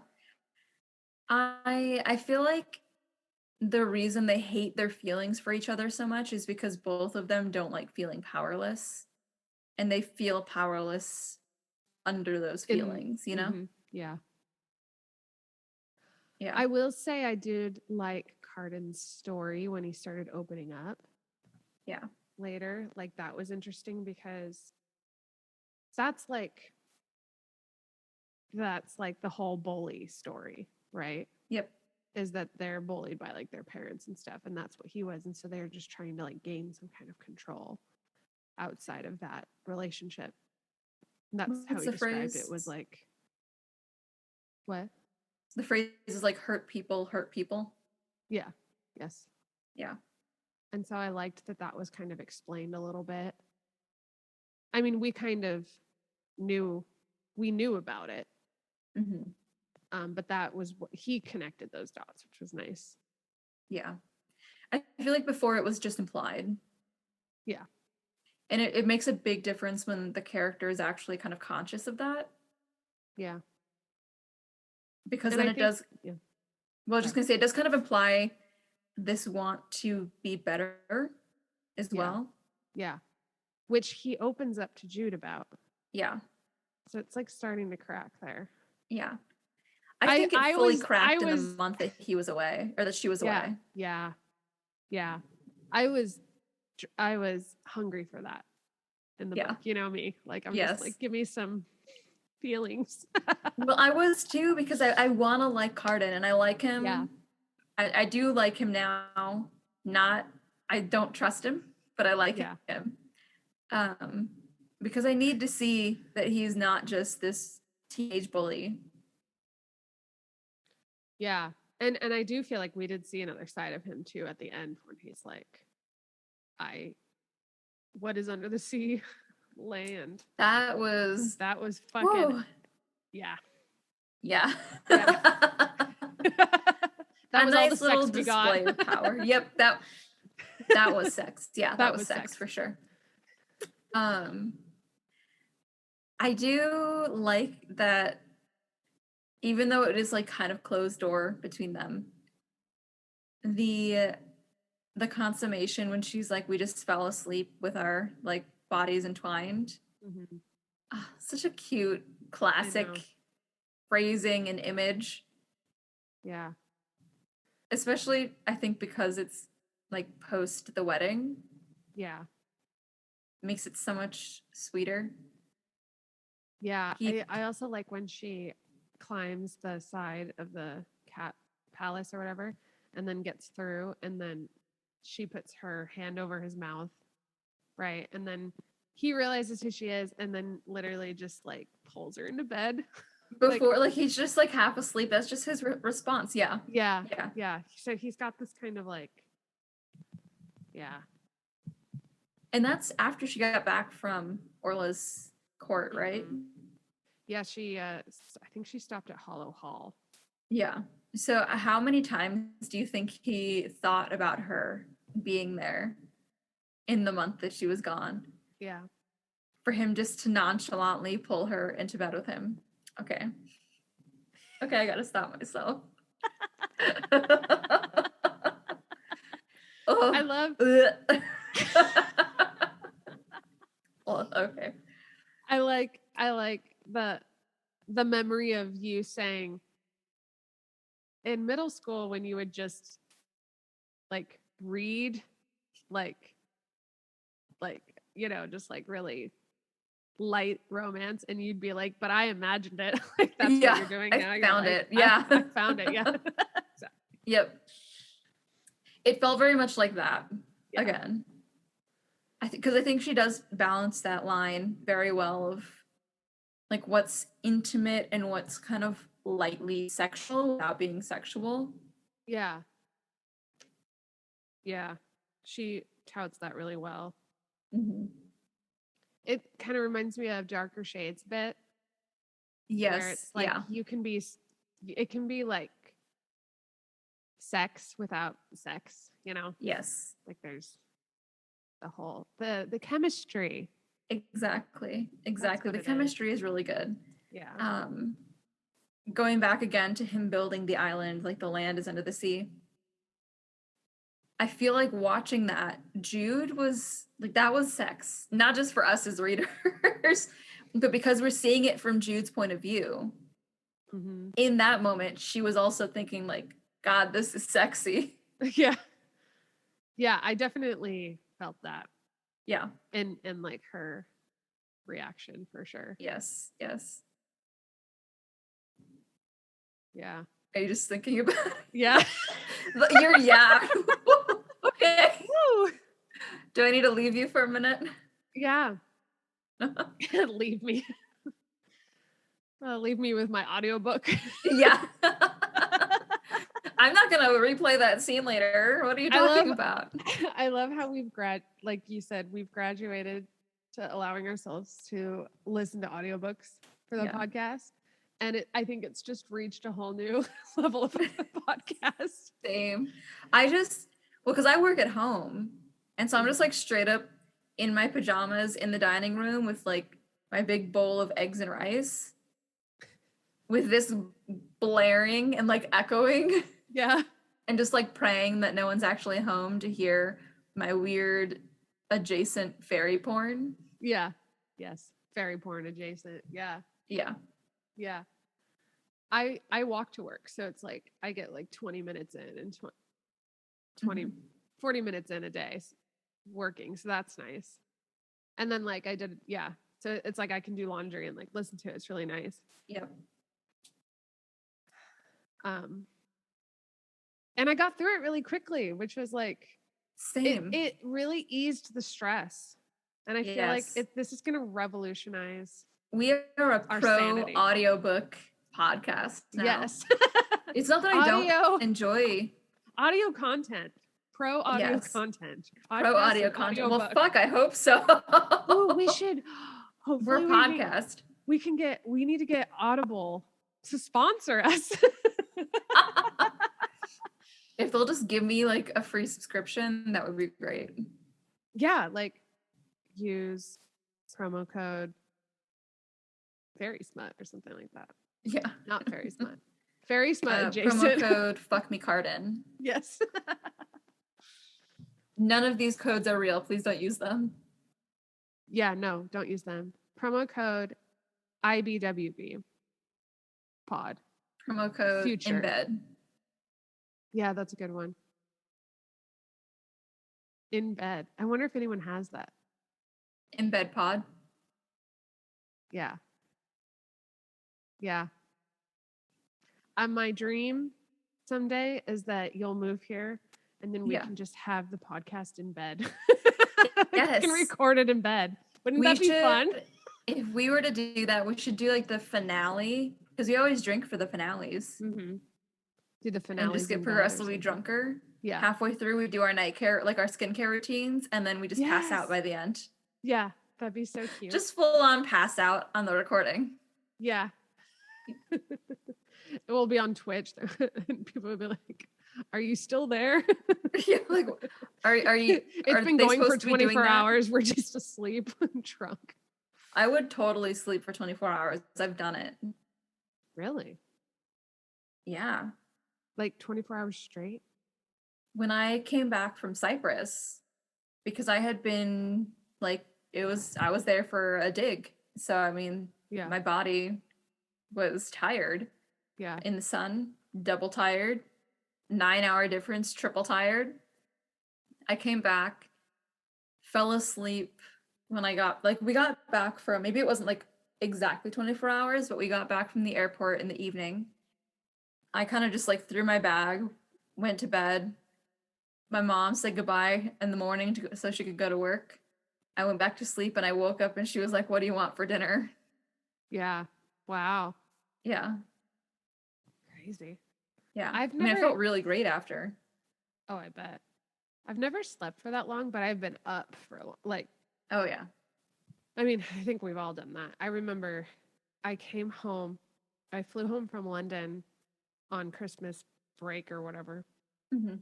I feel like the reason they hate their feelings for each other so much is because both of them don't like feeling powerless, and they feel powerless under those feelings, you know? Yeah. Yeah. I will say I did like Cardan's story when he started opening up. Yeah. Later. Like that was interesting because that's like the whole bully story, right? Yep. Is that they're bullied by like their parents and stuff, and that's what he was. And so they're just trying to like gain some kind of control outside of that relationship. And that's how he described it, was like, what? The phrase is like hurt people hurt people. Yeah. Yes. Yeah. And so I liked that was kind of explained a little bit. I mean, we kind of knew about it. But that was what he connected those dots, which was nice. Yeah. I feel like before it was just implied. Yeah. And it makes a big difference when the character is actually kind of conscious of that. Yeah. Because then it does. Yeah. Well, I was just going to say, it does kind of imply this want to be better as well. Yeah. Which he opens up to Jude about. Yeah. So it's like starting to crack there. Yeah. I think it fully cracked in the month that he was away, or that she was away. Yeah. Yeah. I was hungry for that in the book. You know me. Like I'm just like, give me some feelings. Well, I was too, because I want to like Cardan, and I like him. Yeah. I do like him now. I don't trust him, but I like him. Because I need to see that he's not just this teenage bully. Yeah. And I do feel like we did see another side of him too at the end, when he's like, what is under the sea? Land. That was fucking whoa. Yeah. That was all the sex we got. Of power. Yep, that was sex. Yeah, that was sex for sure. I do like that, even though it is like kind of closed door between them, the consummation when she's like, we just fell asleep with our like bodies entwined. Such a cute classic phrasing and image. Yeah. Especially, I think, because it's like post the wedding. Yeah. Makes it so much sweeter. Yeah. I also like when she climbs the side of the cat palace or whatever, and then gets through, and then she puts her hand over his mouth, right? And then he realizes who she is, and then literally just like pulls her into bed. Before, like he's just like half asleep. That's just his response. Yeah. So he's got this kind of like, and that's after she got back from Orla's court, right? Yeah, she I think she stopped at Hollow Hall. Yeah. So how many times do you think he thought about her being there in the month that she was gone? Yeah. For him just to nonchalantly pull her into bed with him. Okay, I gotta stop myself. Oh. I love. Well, okay. I like the memory of you saying in middle school when you would just like read like just like really light romance, and you'd be like, but I imagined it. Like that's what you're doing now. I found it. I found it. Yeah. So. Yep. It felt very much like that. Again. Because I think she does balance that line very well of like what's intimate and what's kind of lightly sexual without being sexual. Yeah. Yeah. She touts that really well. Mm-hmm. It kind of reminds me of Darker Shades a bit. Yes. Where it's like it can be like sex without sex, you know? Yes. Like there's the chemistry. Exactly. The chemistry is really good. Yeah. Going back again to him building the island, like the land is under the sea. I feel like watching that, Jude was like, that was sex, not just for us as readers, but because we're seeing it from Jude's point of view. Mm-hmm. In that moment, she was also thinking like, God, this is sexy. Yeah. Yeah, I definitely felt that. Yeah. In like her reaction for sure. Yes. Yes. Yeah. Are you just thinking about it? Yeah. Yeah. Okay. Woo. Do I need to leave you for a minute? Yeah. Leave me. Leave me with my audiobook. Yeah. I'm not going to replay that scene later. What are you talking about? I love how like you said, we've graduated to allowing ourselves to listen to audiobooks for the podcast. And I think it's just reached a whole new level of the podcast. Same. Because I work at home. And so I'm just like straight up in my pajamas in the dining room with like my big bowl of eggs and rice with this blaring and like echoing. Yeah. And just like praying that no one's actually home to hear my weird adjacent fairy porn. Yeah. Yes. Fairy porn adjacent. Yeah. Yeah. Yeah. I walk to work, so it's like I get like 20 minutes in and 20 40 minutes in a day working, so that's nice. And then like I did, so it's like I can do laundry and like listen to it. It's really nice. Yeah. And I got through it really quickly, which was like same. It really eased the stress. And I feel like this is going to revolutionize. We are a pro audiobook podcast now. Yes. It's not that I don't enjoy audio content. Pro audio content. Pro audio content. Well, fuck, I hope so. Oh, we should. Hopefully, we're a podcast. We need to get Audible to sponsor us. If they'll just give me like a free subscription, that would be great. Yeah, like use promo code Fairy Smut or something like that. Yeah. Not Fairy Smut. Fairy Smut adjacent. Promo code fuck me Cardan. Yes. None of these codes are real. Please don't use them. Yeah, no, don't use them. Promo code IBWB pod. Promo code Future. embed. Yeah, that's a good one. In bed. I wonder if anyone has that. Embed pod. Yeah. Yeah. My dream someday is that you'll move here and then we can just have the podcast in bed. Yes. We can record it in bed. Wouldn't that be fun? If we were to do that, we should do like the finale because we always drink for the finales. Mm-hmm. Do the finale and just get progressively drunker. Yeah. Halfway through, we do our night care, like our skincare routines, and then we just pass out by the end. Yeah, that'd be so cute. Just full on pass out on the recording. Yeah. It will be on Twitch. And people will be like, "Are you still there?" Yeah, like, are you? It's been going for 24 hours. We're just asleep and drunk. I would totally sleep for 24 hours. I've done it. Really? Yeah. Like 24 hours straight? When I came back from Cyprus, because I had been like, I was there for a dig. So, I mean, my body was tired. Yeah. In the sun, double tired, 9-hour difference, triple tired. I came back, fell asleep when we got back from, maybe it wasn't like exactly 24 hours, but we got back from the airport in the evening. I kind of just like threw my bag, went to bed. My mom said goodbye in the morning so she could go to work. I went back to sleep and I woke up and she was like, "What do you want for dinner?" Yeah. Wow. Yeah. Crazy. Yeah. I felt really great after. Oh, I bet. I've never slept for that long, but I've been up for like. Oh yeah. I mean, I think we've all done that. I remember I came home. I flew home from London on Christmas break or whatever. Mm-hmm.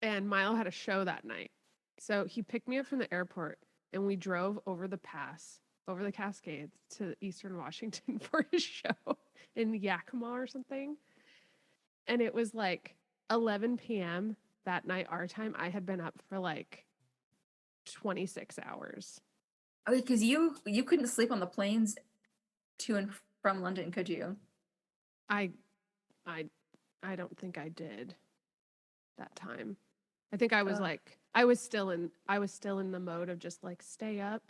And Milo had a show that night. So he picked me up from the airport and we drove over the pass, over the Cascades to Eastern Washington for his show in Yakima or something. And it was like 11 p.m. that night, our time. I had been up for like 26 hours. Oh, because you couldn't sleep on the planes to and from London, could you? I don't think I did that time. I think I was like I was still in the mode of just like stay up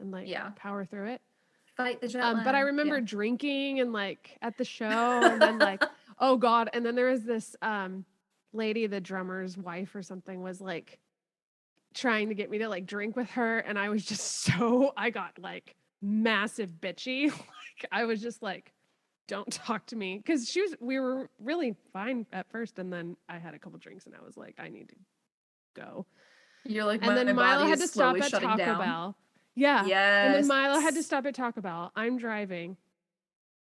and like power through it. Fight the jet lag. But I remember drinking and like at the show and then like oh god, and then there was this lady, the drummer's wife or something, was like trying to get me to like drink with her, and I was just I got like massive bitchy. Like I was just like, don't talk to me, because we were really fine at first, and then I had a couple drinks and I was like, I need to go. You're like, and then Milo had to stop at Taco Bell. Yeah. Yes. And then Milo had to stop at Taco Bell. I'm driving.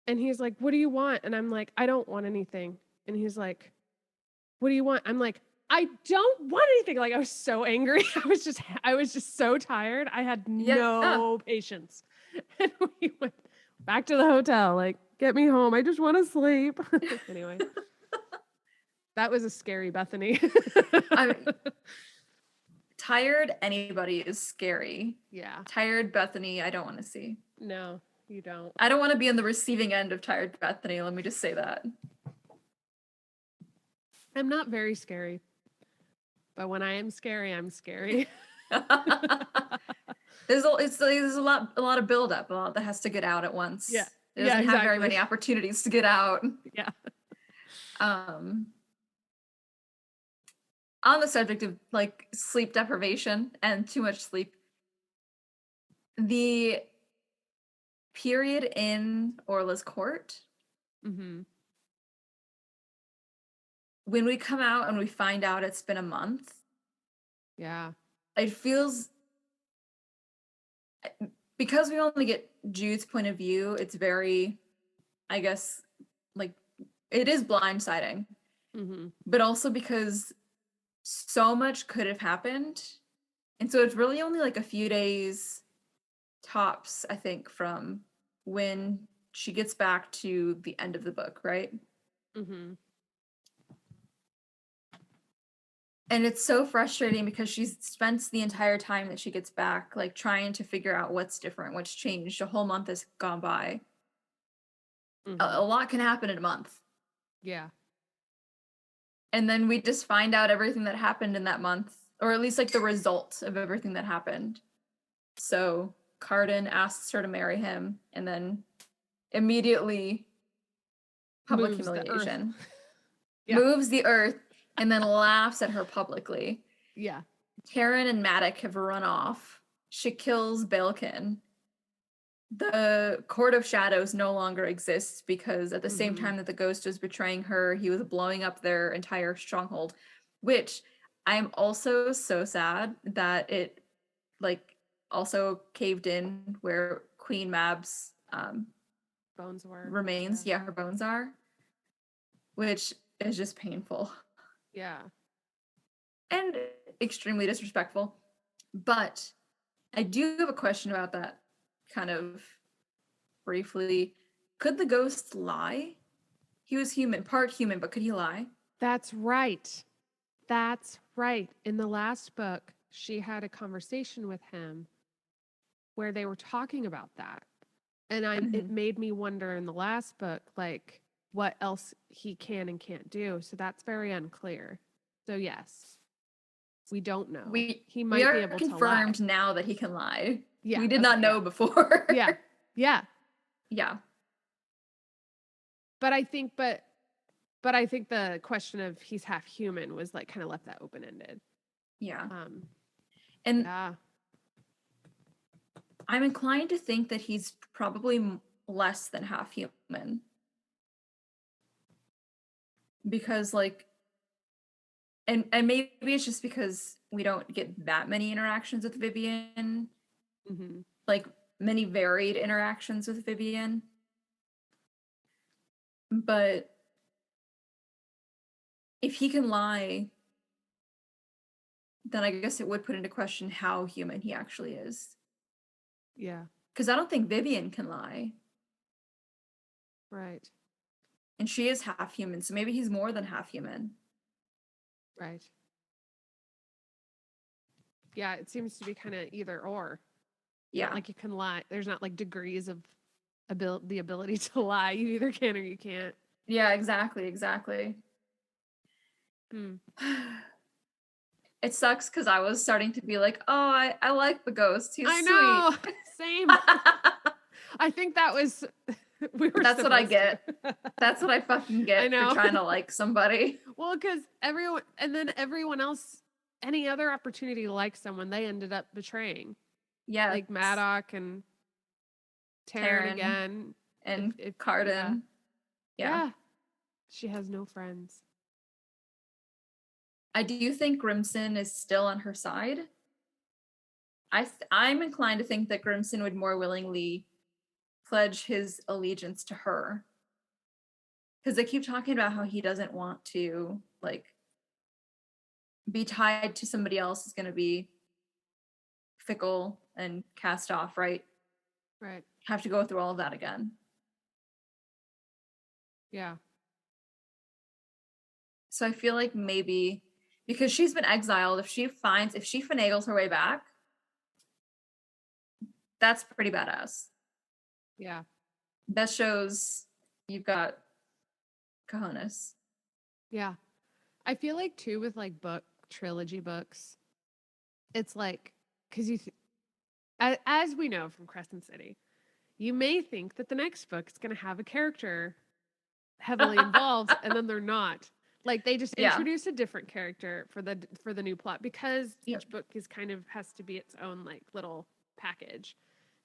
And he's like, what do you want? And I'm like, I don't want anything. And he's like, what do you want? I'm like, I don't want anything. Like, I was so angry. I was just so tired. I had no patience. And we went back to the hotel, like, get me home. I just want to sleep. Anyway, that was a scary Bethany. Tired anybody is scary. Yeah. Tired Bethany, I don't want to see. No, you don't. I don't want to be on the receiving end of tired Bethany. Let me just say that. I'm not very scary. But when I am scary, I'm scary. There's a lot of buildup, a lot that has to get out at once. Yeah. It doesn't have very many opportunities to get out. Yeah. On the subject of like sleep deprivation and too much sleep, the period in Orla's court, mm-hmm. when we come out and we find out it's been a month, yeah, it feels, because we only get Jude's point of view, it's very, I guess, like, it is blindsiding. mm-hmm. But also because so much could have happened. And so it's really only like a few days tops, I think, from when she gets back to the end of the book, right? Mm-hmm. And it's so frustrating because she spends the entire time that she gets back, like, trying to figure out what's different, what's changed. A whole month has gone by. Mm-hmm. A lot can happen in a month. Yeah. And then we just find out everything that happened in that month, or at least like the result of everything that happened. So Cardan asks her to marry him, and then immediately public humiliation. Moves the earth, and then laughs at her publicly. Yeah. Taryn and Maddox have run off. She kills Balkin. The Court of Shadows no longer exists because at the same time that the ghost was betraying her, he was blowing up their entire stronghold, which I'm also so sad that it like also caved in where Queen Mab's bones were. Remains. Yeah, her bones are, which is just painful. Yeah. And extremely disrespectful. But I do have a question about that. Kind of briefly, could the ghost lie? He was human, part human, but could he lie? That's right. In the last book, she had a conversation with him where they were talking about that. And it made me wonder in the last book, like, what else he can and can't do. So that's very unclear. So yes, we don't know. He might be able to lie. Confirmed now that he can lie. Yeah, we did not know before. Yeah. Yeah. But I think the question of he's half human was like kind of left that open ended. Yeah. And yeah. I'm inclined to think that he's probably less than half human. Because, like, and maybe it's just because we don't get that many interactions with Vivian, like many varied interactions with Vivian. But if he can lie, then I guess it would put into question how human he actually is. Yeah. Because I don't think Vivian can lie. Right. And she is half human, so maybe he's more than half human. Right. Yeah, it seems to be kind of either or. Yeah. Not like you can lie. There's not like degrees of the ability to lie. You either can or you can't. Yeah, exactly. It sucks because I was starting to be like, oh, I like the ghost. He's I know. sweet. Same. I think that was That's what I get. That's what I fucking get for trying to like somebody. Well, because everyone else, any other opportunity to like someone, they ended up betraying. Yeah. Like Maddox and Taryn again. And Cardan. Yeah. She has no friends. I do think Grimson is still on her side. I'm inclined to think that Grimson would more willingly pledge his allegiance to her. Because they keep talking about how he doesn't want to, like, be tied to somebody else is going to be fickle and cast off, right? Right. Have to go through all of that again. Yeah. So I feel like maybe because she's been exiled, if she finagles her way back, that's pretty badass. Yeah. That shows you've got cojones. Yeah. I feel like too with like trilogy books, it's like, because as we know from Crescent City, you may think that the next book is going to have a character heavily involved and then they're not. Like they just introduce a different character for the new plot because each book is kind of has to be its own like little package.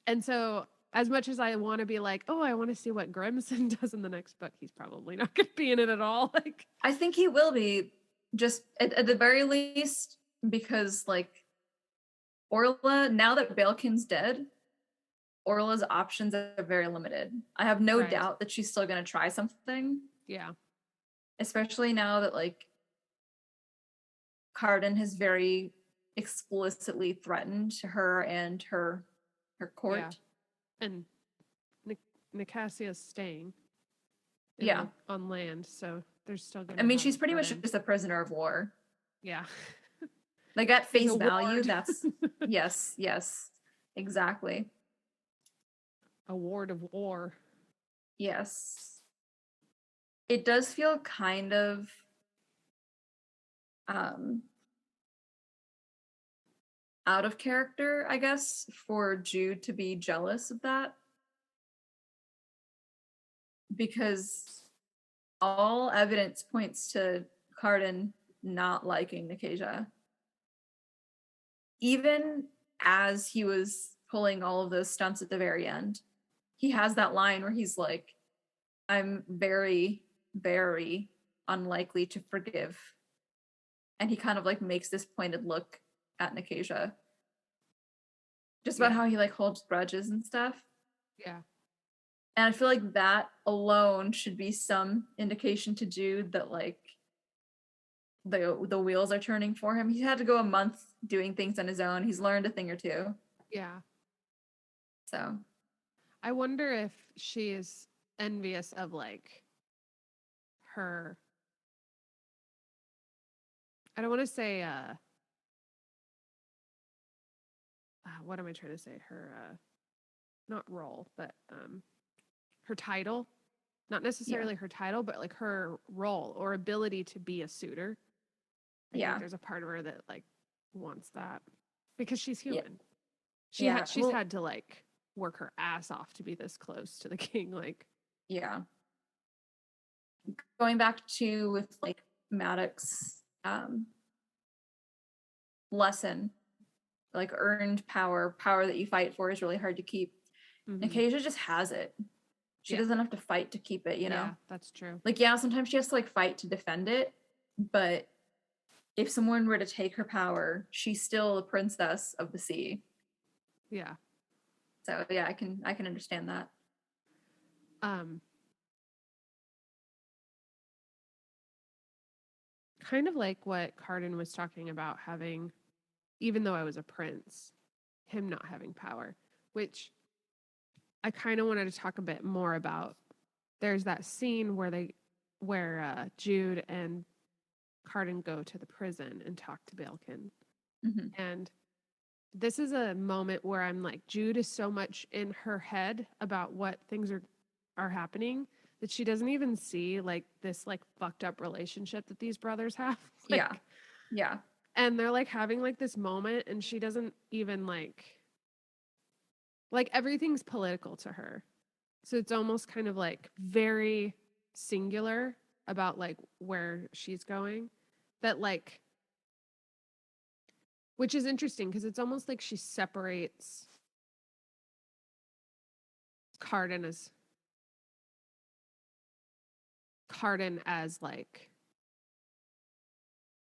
And so as much as I want to be like, oh, I want to see what Grimson does in the next book, he's probably not going to be in it at all. Like I think he will be, just at the very least, because like Orla, now that Balekin's dead, Orla's options are very limited. I have no doubt that she's still going to try something. Yeah. Especially now that like Cardan has very explicitly threatened her and her court. Yeah. And Nicassia's staying. On land, so there's still going to. I mean, she's pretty much just a prisoner of war. Yeah. Like at face value, that's yes, exactly. A ward of war. Yes. It does feel kind of out of character, I guess, for Jude to be jealous of that. Because all evidence points to Cardan not liking Nicasia. Even as he was pulling all of those stunts at the very end, he has that line where he's like, I'm very, very unlikely to forgive. And he kind of like makes this pointed look at Nicasia. Just about how he like holds grudges and stuff. Yeah. And I feel like that alone should be some indication to Jude that like the wheels are turning for him. He had to go a month doing things on his own. He's learned a thing or two. Yeah. So I wonder if she is envious of like her, I don't want to say what am I trying to say? Her not role, but her title. Not necessarily her title, but like her role or ability to be a suitor. I think there's a part of her that like wants that because she's human. She's had to like work her ass off to be this close to the king. Like, going back to with like Maddox lesson, like earned power that you fight for is really hard to keep. Nicasia just has it. She doesn't have to fight to keep it, you know? Yeah, that's true. Like, yeah, sometimes she has to like fight to defend it, but if someone were to take her power, she's still a princess of the sea. Yeah. So yeah, I can understand that. Kind of like what Cardan was talking about, having, even though I was a prince, him not having power, which I kind of wanted to talk a bit more about. There's that scene where Jude and Cardan go to the prison and talk to Balkan. Mm-hmm. And this is a moment where I'm like, Jude is so much in her head about what things are happening that she doesn't even see like this like fucked up relationship that these brothers have. Yeah. Yeah. And they're like having like this moment, and she doesn't even like everything's political to her. So it's almost kind of like very singular about like where she's going, that like, which is interesting because it's almost like she separates Cardan as like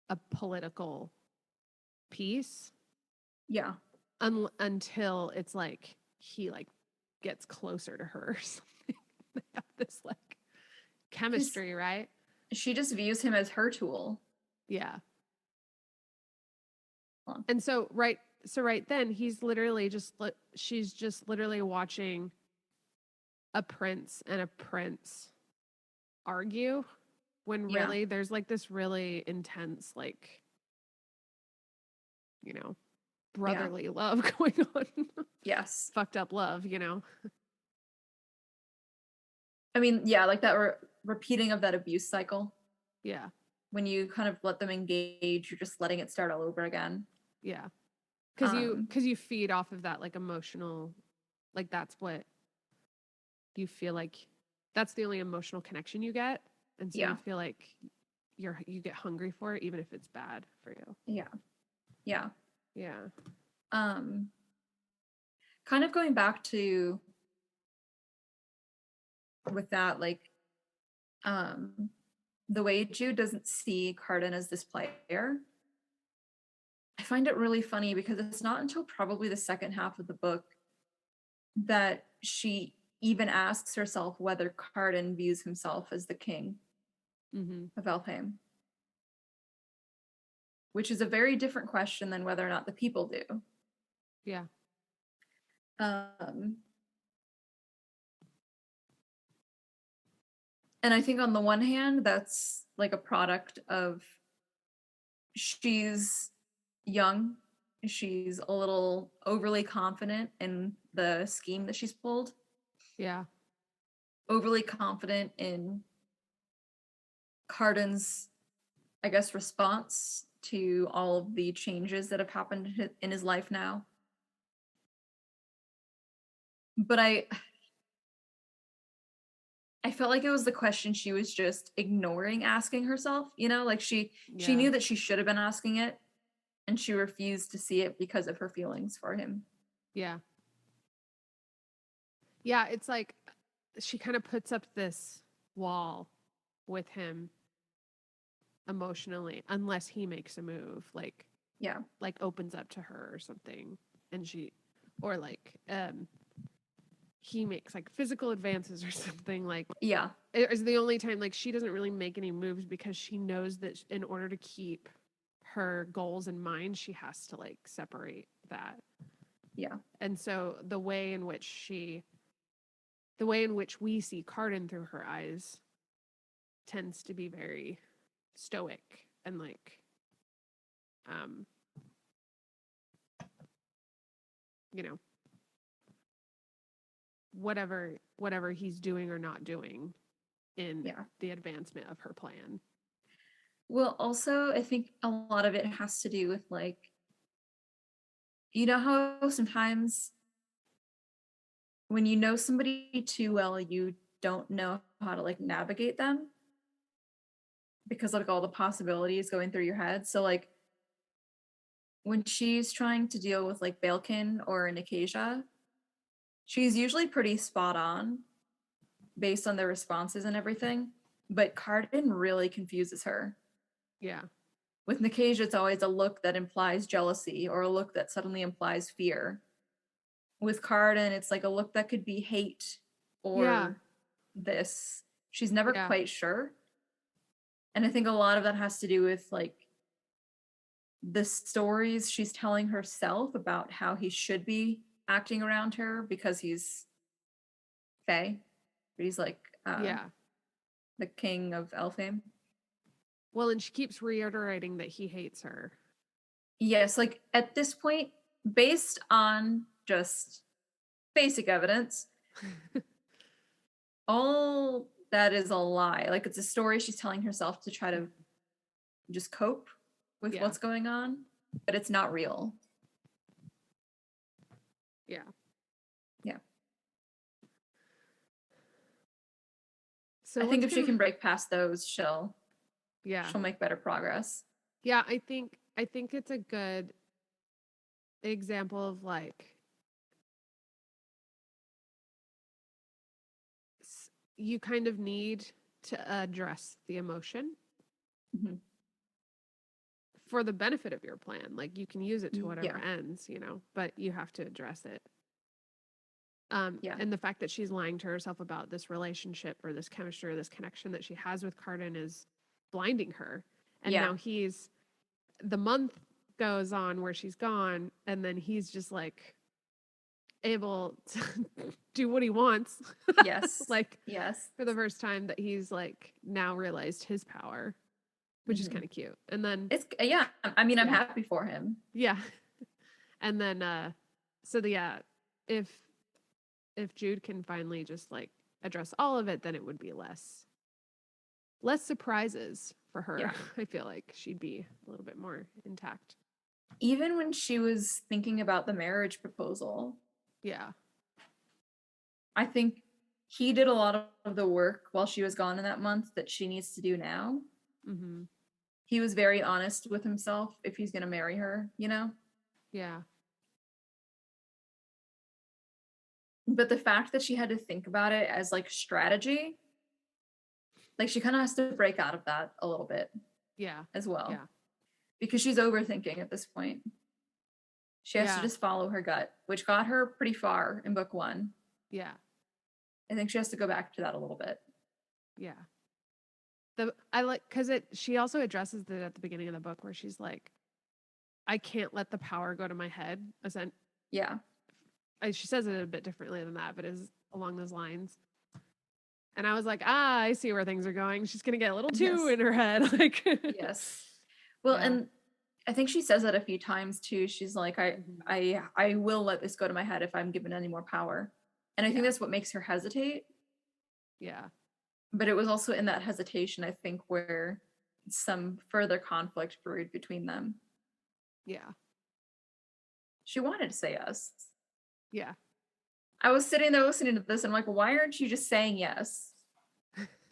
a political piece. Yeah. Until it's like he like gets closer to her or something. They have this like chemistry, right? She just views him as her tool. Yeah. And so right then he's literally she's just literally watching a prince and a prince argue, when really there's like this really intense like, you know, brotherly love going on. Yes. Fucked up love, you know. I mean, yeah, like that repeating of that abuse cycle. Yeah. When you kind of let them engage, you're just letting it start all over again. Yeah. Because you feed off of that like emotional, like that's what you feel like, that's the only emotional connection you get, and so you feel like you get hungry for it even if it's bad for you. Yeah. Kind of going back to with that, like the way Jude doesn't see Cardan as this player, I find it really funny because it's not until probably the second half of the book that she even asks herself whether Cardan views himself as the king of Elfhame. Which is a very different question than whether or not the people do. Yeah. And I think on the one hand, that's like a product of she's young, she's a little overly confident in the scheme that she's pulled. Yeah. Overly confident in Cardan's, I guess, response to all of the changes that have happened in his life now. But I felt like it was the question she was just ignoring asking herself, you know, like she knew that she should have been asking it, and she refused to see it because of her feelings for him. Yeah. Yeah, it's like she kind of puts up this wall with him emotionally unless he makes a move, like opens up to her or something, and she, or like he makes like physical advances or something, like it is the only time like she doesn't really make any moves because she knows that in order to keep her goals in mind she has to like separate that. And so the way in which we see Cardan through her eyes tends to be very stoic and like you know, whatever he's doing or not doing in the advancement of her plan. Well, also I think a lot of it has to do with like, you know how sometimes when you know somebody too well, you don't know how to like navigate them because like all the possibilities going through your head. So like when she's trying to deal with like Balkan or Nicasia, she's usually pretty spot on based on their responses and everything. But Cardan really confuses her. Yeah. with Nikasia, it's always a look that implies jealousy or a look that suddenly implies fear. With Cardan, it's like a look that could be hate or this. She's never quite sure. And I think a lot of that has to do with like the stories she's telling herself about how he should be acting around her because he's Fae. He's like the king of Elfhame. Well, and she keeps reiterating that he hates her. Yes, like at this point, based on just basic evidence, all that is a lie. Like it's a story she's telling herself to try to just cope with what's going on, but it's not real. Yeah. Yeah. So I think if she can break past those, she'll make better progress. Yeah, I think it's a good example of like you kind of need to address the emotion for the benefit of your plan. Like you can use it to whatever ends, you know, but you have to address it. And the fact that she's lying to herself about this relationship or this chemistry or this connection that she has with Cardan is blinding her. And now the month goes on where she's gone, and then he's just like able to do what he wants. Yes. For the first time that he's like now realized his power, which is kind of cute. And then it's I mean, I'm happy for him. Yeah. And then if Jude can finally just like address all of it, then it would be less surprises for her. Yeah. I feel like she'd be a little bit more intact. Even when she was thinking about the marriage proposal. Yeah. I think he did a lot of the work while she was gone in that month that she needs to do now. Mm-hmm. He was very honest with himself if he's going to marry her, you know? Yeah. But the fact that she had to think about it as like strategy, like she kind of has to break out of that a little bit. Yeah. As well. Yeah. Because she's overthinking at this point. She has to just follow her gut, which got her pretty far in book 1. Yeah. I think she has to go back to that a little bit. Yeah. Because she also addresses that at the beginning of the book where she's like, I can't let the power go to my head. Yeah. She says it a bit differently than that, but is along those lines. And I was like, I see where things are going. She's going to get a little too in her head. Like, yes. Well, and I think she says that a few times too. She's like, I will let this go to my head if I'm given any more power. And I think that's what makes her hesitate. Yeah. But it was also in that hesitation, I think, where some further conflict brewed between them. Yeah. She wanted to say yes. Yeah. I was sitting there listening to this and I'm like, why aren't you just saying yes?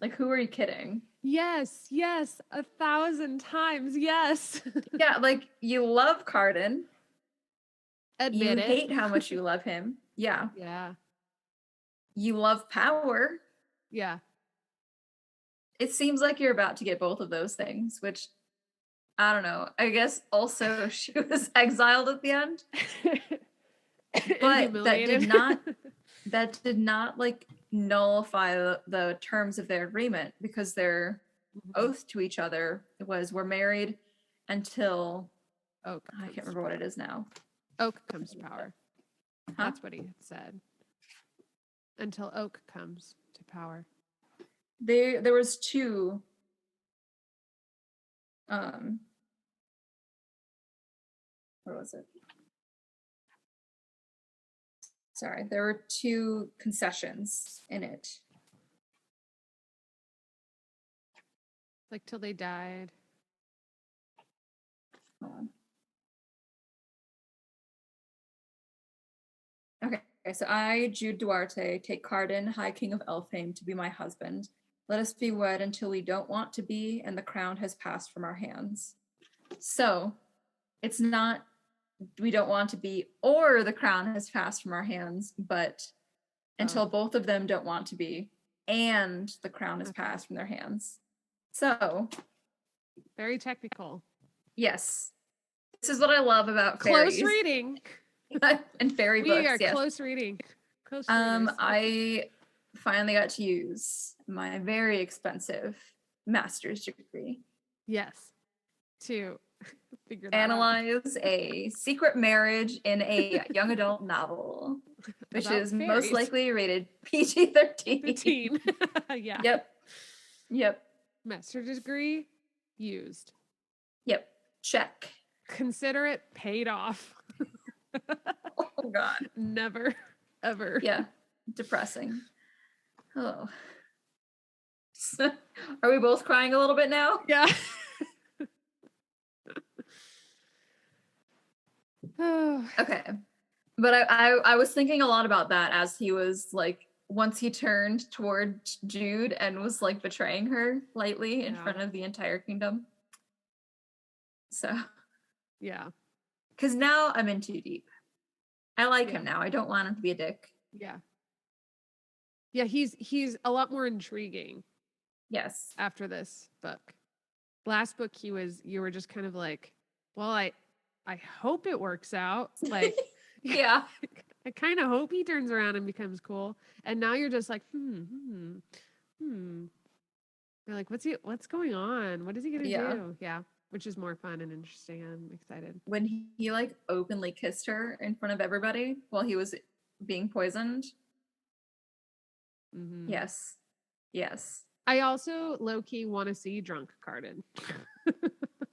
Like, who are you kidding? Yes, 1,000 times, yes. Yeah, like, you love Cardan. Admit you hate how much you love him. Yeah. Yeah. You love power. Yeah. It seems like you're about to get both of those things, which, I don't know. I guess also she was exiled at the end. But that did not like nullify the terms of their agreement, because their oath to each other was, we're married until I can't remember what it is now. Oak comes to power. Huh? That's what he said. Until Oak comes to power. There was 2 what was it? Sorry, there were 2 concessions in it. Like till they died. Hold on. Okay, so I, Jude Duarte, take Cardan, High King of Elfhame, to be my husband. Let us be wed until we don't want to be, and the crown has passed from our hands. So, it's not we don't want to be, or the crown has passed from our hands, but until both of them don't want to be, and the crown has passed from their hands. So, very technical. Yes. This is what I love about close fairies. reading. And fairy books. We are yes. close reading. Close I finally got to use my very expensive master's degree. Yes. To figure that analyze out. a secret marriage in a young adult novel, which About is fairies. most likely rated PG-13. 13. Yeah. Yep. Master degree used. Yep. Check. Consider it paid off. Oh God. Never, ever. Yeah. Depressing. Oh. Are we both crying a little bit now? Yeah. Okay. But I was thinking a lot about that as he was like, once he turned toward Jude and was like betraying her lightly in front of the entire kingdom. So. Yeah. Because now I'm in too deep. I like him now. I don't want him to be a dick. Yeah. Yeah, he's a lot more intriguing. Yes. After this book. Last book you were just kind of like, well, I hope it works out. Like yeah. I kind of hope he turns around and becomes cool. And now you're just like, You're like, what's going on? What is he gonna do? Yeah. Which is more fun and interesting. I'm excited. When he like openly kissed her in front of everybody while he was being poisoned. Mm-hmm. Yes. Yes. I also low-key want to see drunk Cardan.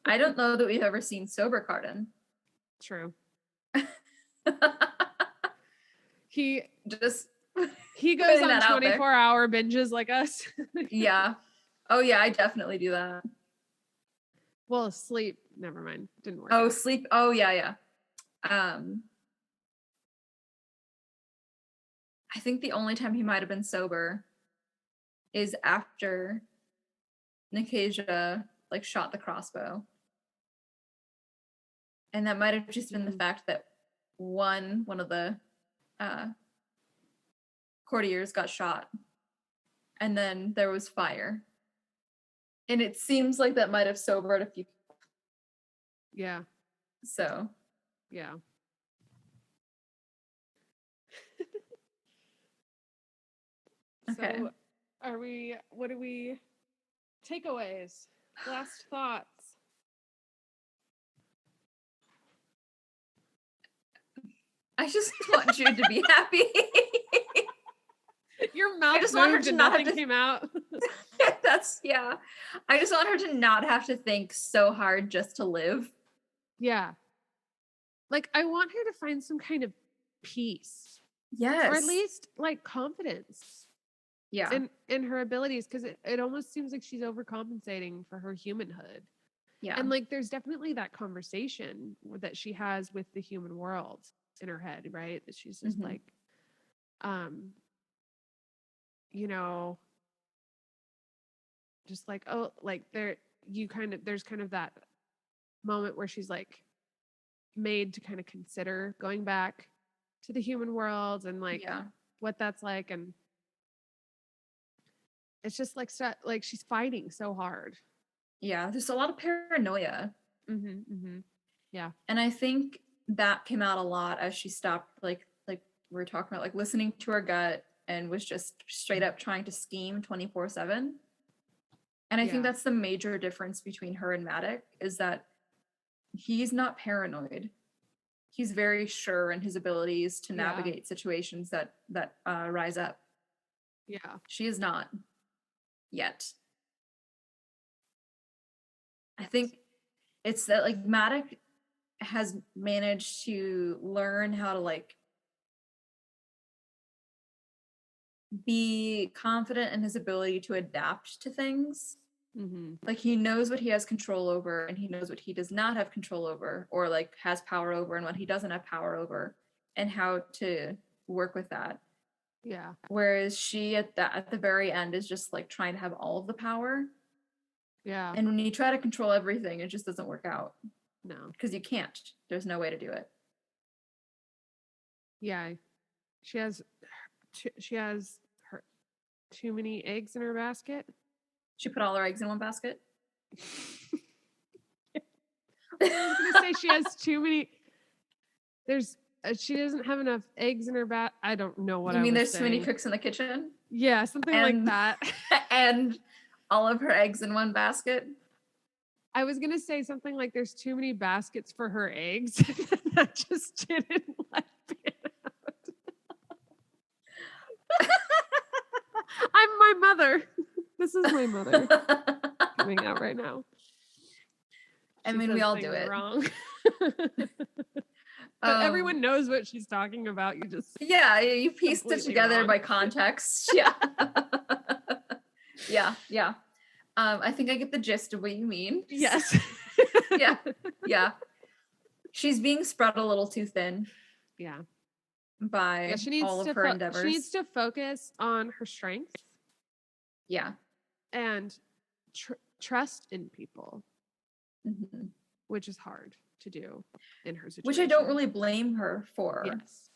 I don't know that we've ever seen sober Cardan. True. He goes on 24-hour binges like us. Yeah. Oh yeah, I definitely do that. Well, sleep. Never mind. Didn't work. Oh, out. Sleep. Oh yeah. I think the only time he might have been sober is after Nicasia like shot the crossbow. And that might have just been the fact that one of the courtiers got shot. And then there was fire. And it seems like that might have sobered a few people. Yeah. So. Yeah. Okay. So what are we takeaways? Last thoughts. I just want Jude to be happy. Your mouth I just want her to not have to came out. I just want her to not have to think so hard just to live. Yeah. Like I want her to find some kind of peace. Yes. Or at least like confidence. Yeah. In her abilities, because it almost seems like she's overcompensating for her humanhood. Yeah. And like there's definitely that conversation that she has with the human world in her head, right? That she's just like, just like, oh, like there's kind of that moment where she's like made to kind of consider going back to the human world and like what that's like. And it's just like she's fighting so hard. Yeah, there's a lot of paranoia. Yeah. And I think that came out a lot as she stopped like we were talking about, like listening to her gut and was just straight up trying to scheme 24/7. And I think that's the major difference between her and Matic, is that he's not paranoid. He's very sure in his abilities to navigate situations that rise up. Yeah. She is not yet. I think it's that like Matic has managed to learn how to like be confident in his ability to adapt to things. Like he knows what he has control over and he knows what he does not have control over, or like has power over, and what he doesn't have power over, and how to work with that. Yeah. Whereas she at the very end is just like trying to have all of the power. Yeah. And when you try to control everything, it just doesn't work out. No. Because you can't. There's no way to do it. Yeah. She has her too many eggs in her basket. She put all her eggs in one basket. I was gonna say she has too many. She doesn't have enough eggs in her bat. I don't know what You I mean was there's saying. too many cooks in the kitchen? Yeah, something like that. And all of her eggs in one basket. I was gonna say something like there's too many baskets for her eggs. That just didn't like pan out. I'm my mother. This is my mother coming out right now. I mean, we all do it wrong. But everyone knows what she's talking about. You just you pieced it together wrong. by context. Yeah. Yeah. I think I get the gist of what you mean. Yes. Yeah. She's being spread a little too thin. Yeah. By all of her endeavors. She needs to focus on her strengths. Yeah. And trust in people. Mm-hmm. Which is hard to do in her situation. Which I don't really blame her for. Yes.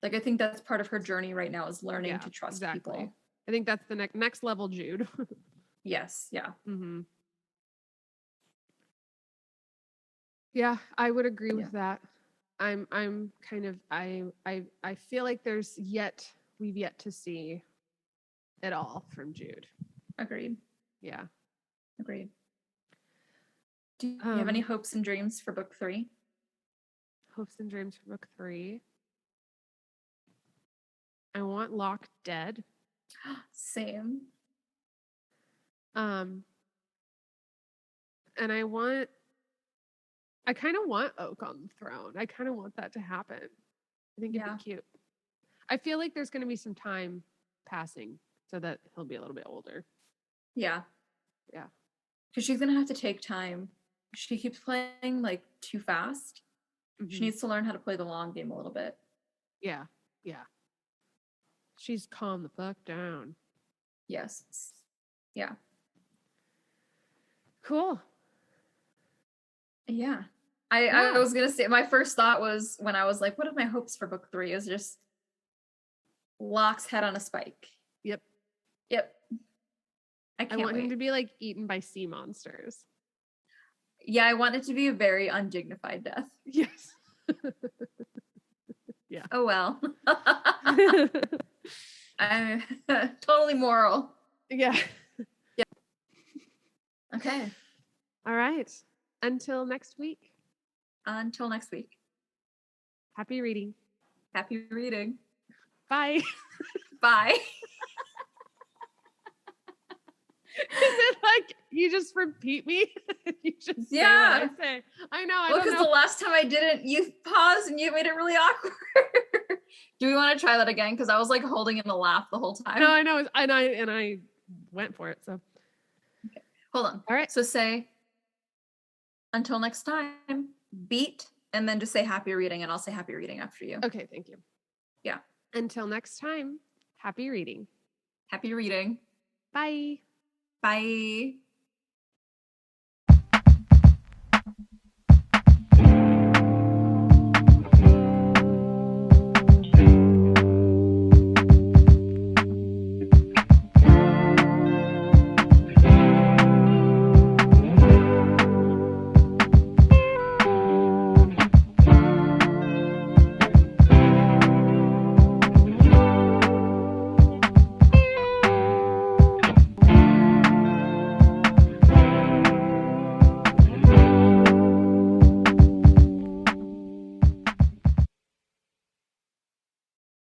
Like, I think that's part of her journey right now is learning to trust people. I think that's the next level, Jude. Yes. Yeah. Mm-hmm. Yeah, I would agree with that. I'm kind of, I feel like we've yet to see it all from Jude. Agreed. Yeah. Agreed. Do you have any hopes and dreams for book 3? Hopes and dreams for book 3. I want Locke dead. Same. And I kind of want Oak on the throne. I kind of want that to happen. I think it'd be cute. I feel like there's going to be some time passing so that he'll be a little bit older. Yeah. Yeah. Because she's going to have to take time. She keeps playing like too fast. Mm-hmm. She needs to learn how to play the long game a little bit. Yeah. Yeah. She's calmed the fuck down. Yes. Yeah. Cool. Yeah. I was going to say, my first thought was when I was like, what are my hopes for book 3 is just Locke's head on a spike. Yep. I want him to be like eaten by sea monsters. Yeah, I want it to be a very undignified death. Yes. Yeah. Oh well. I'm totally moral. Yeah. Okay. All right. Until next week. Happy reading. Happy reading. Bye. Bye. Is it like you just repeat me? You just say what I say. I know. Well, because the last time I didn't, you paused and you made it really awkward. Do we want to try that again? Because I was like holding in a laugh the whole time. No, I know, and I went for it. So, okay. Hold on. All right. So say, until next time, beat, and then just say happy reading, and I'll say happy reading after you. Okay, thank you. Yeah. Until next time, happy reading. Happy reading. Bye. Bye.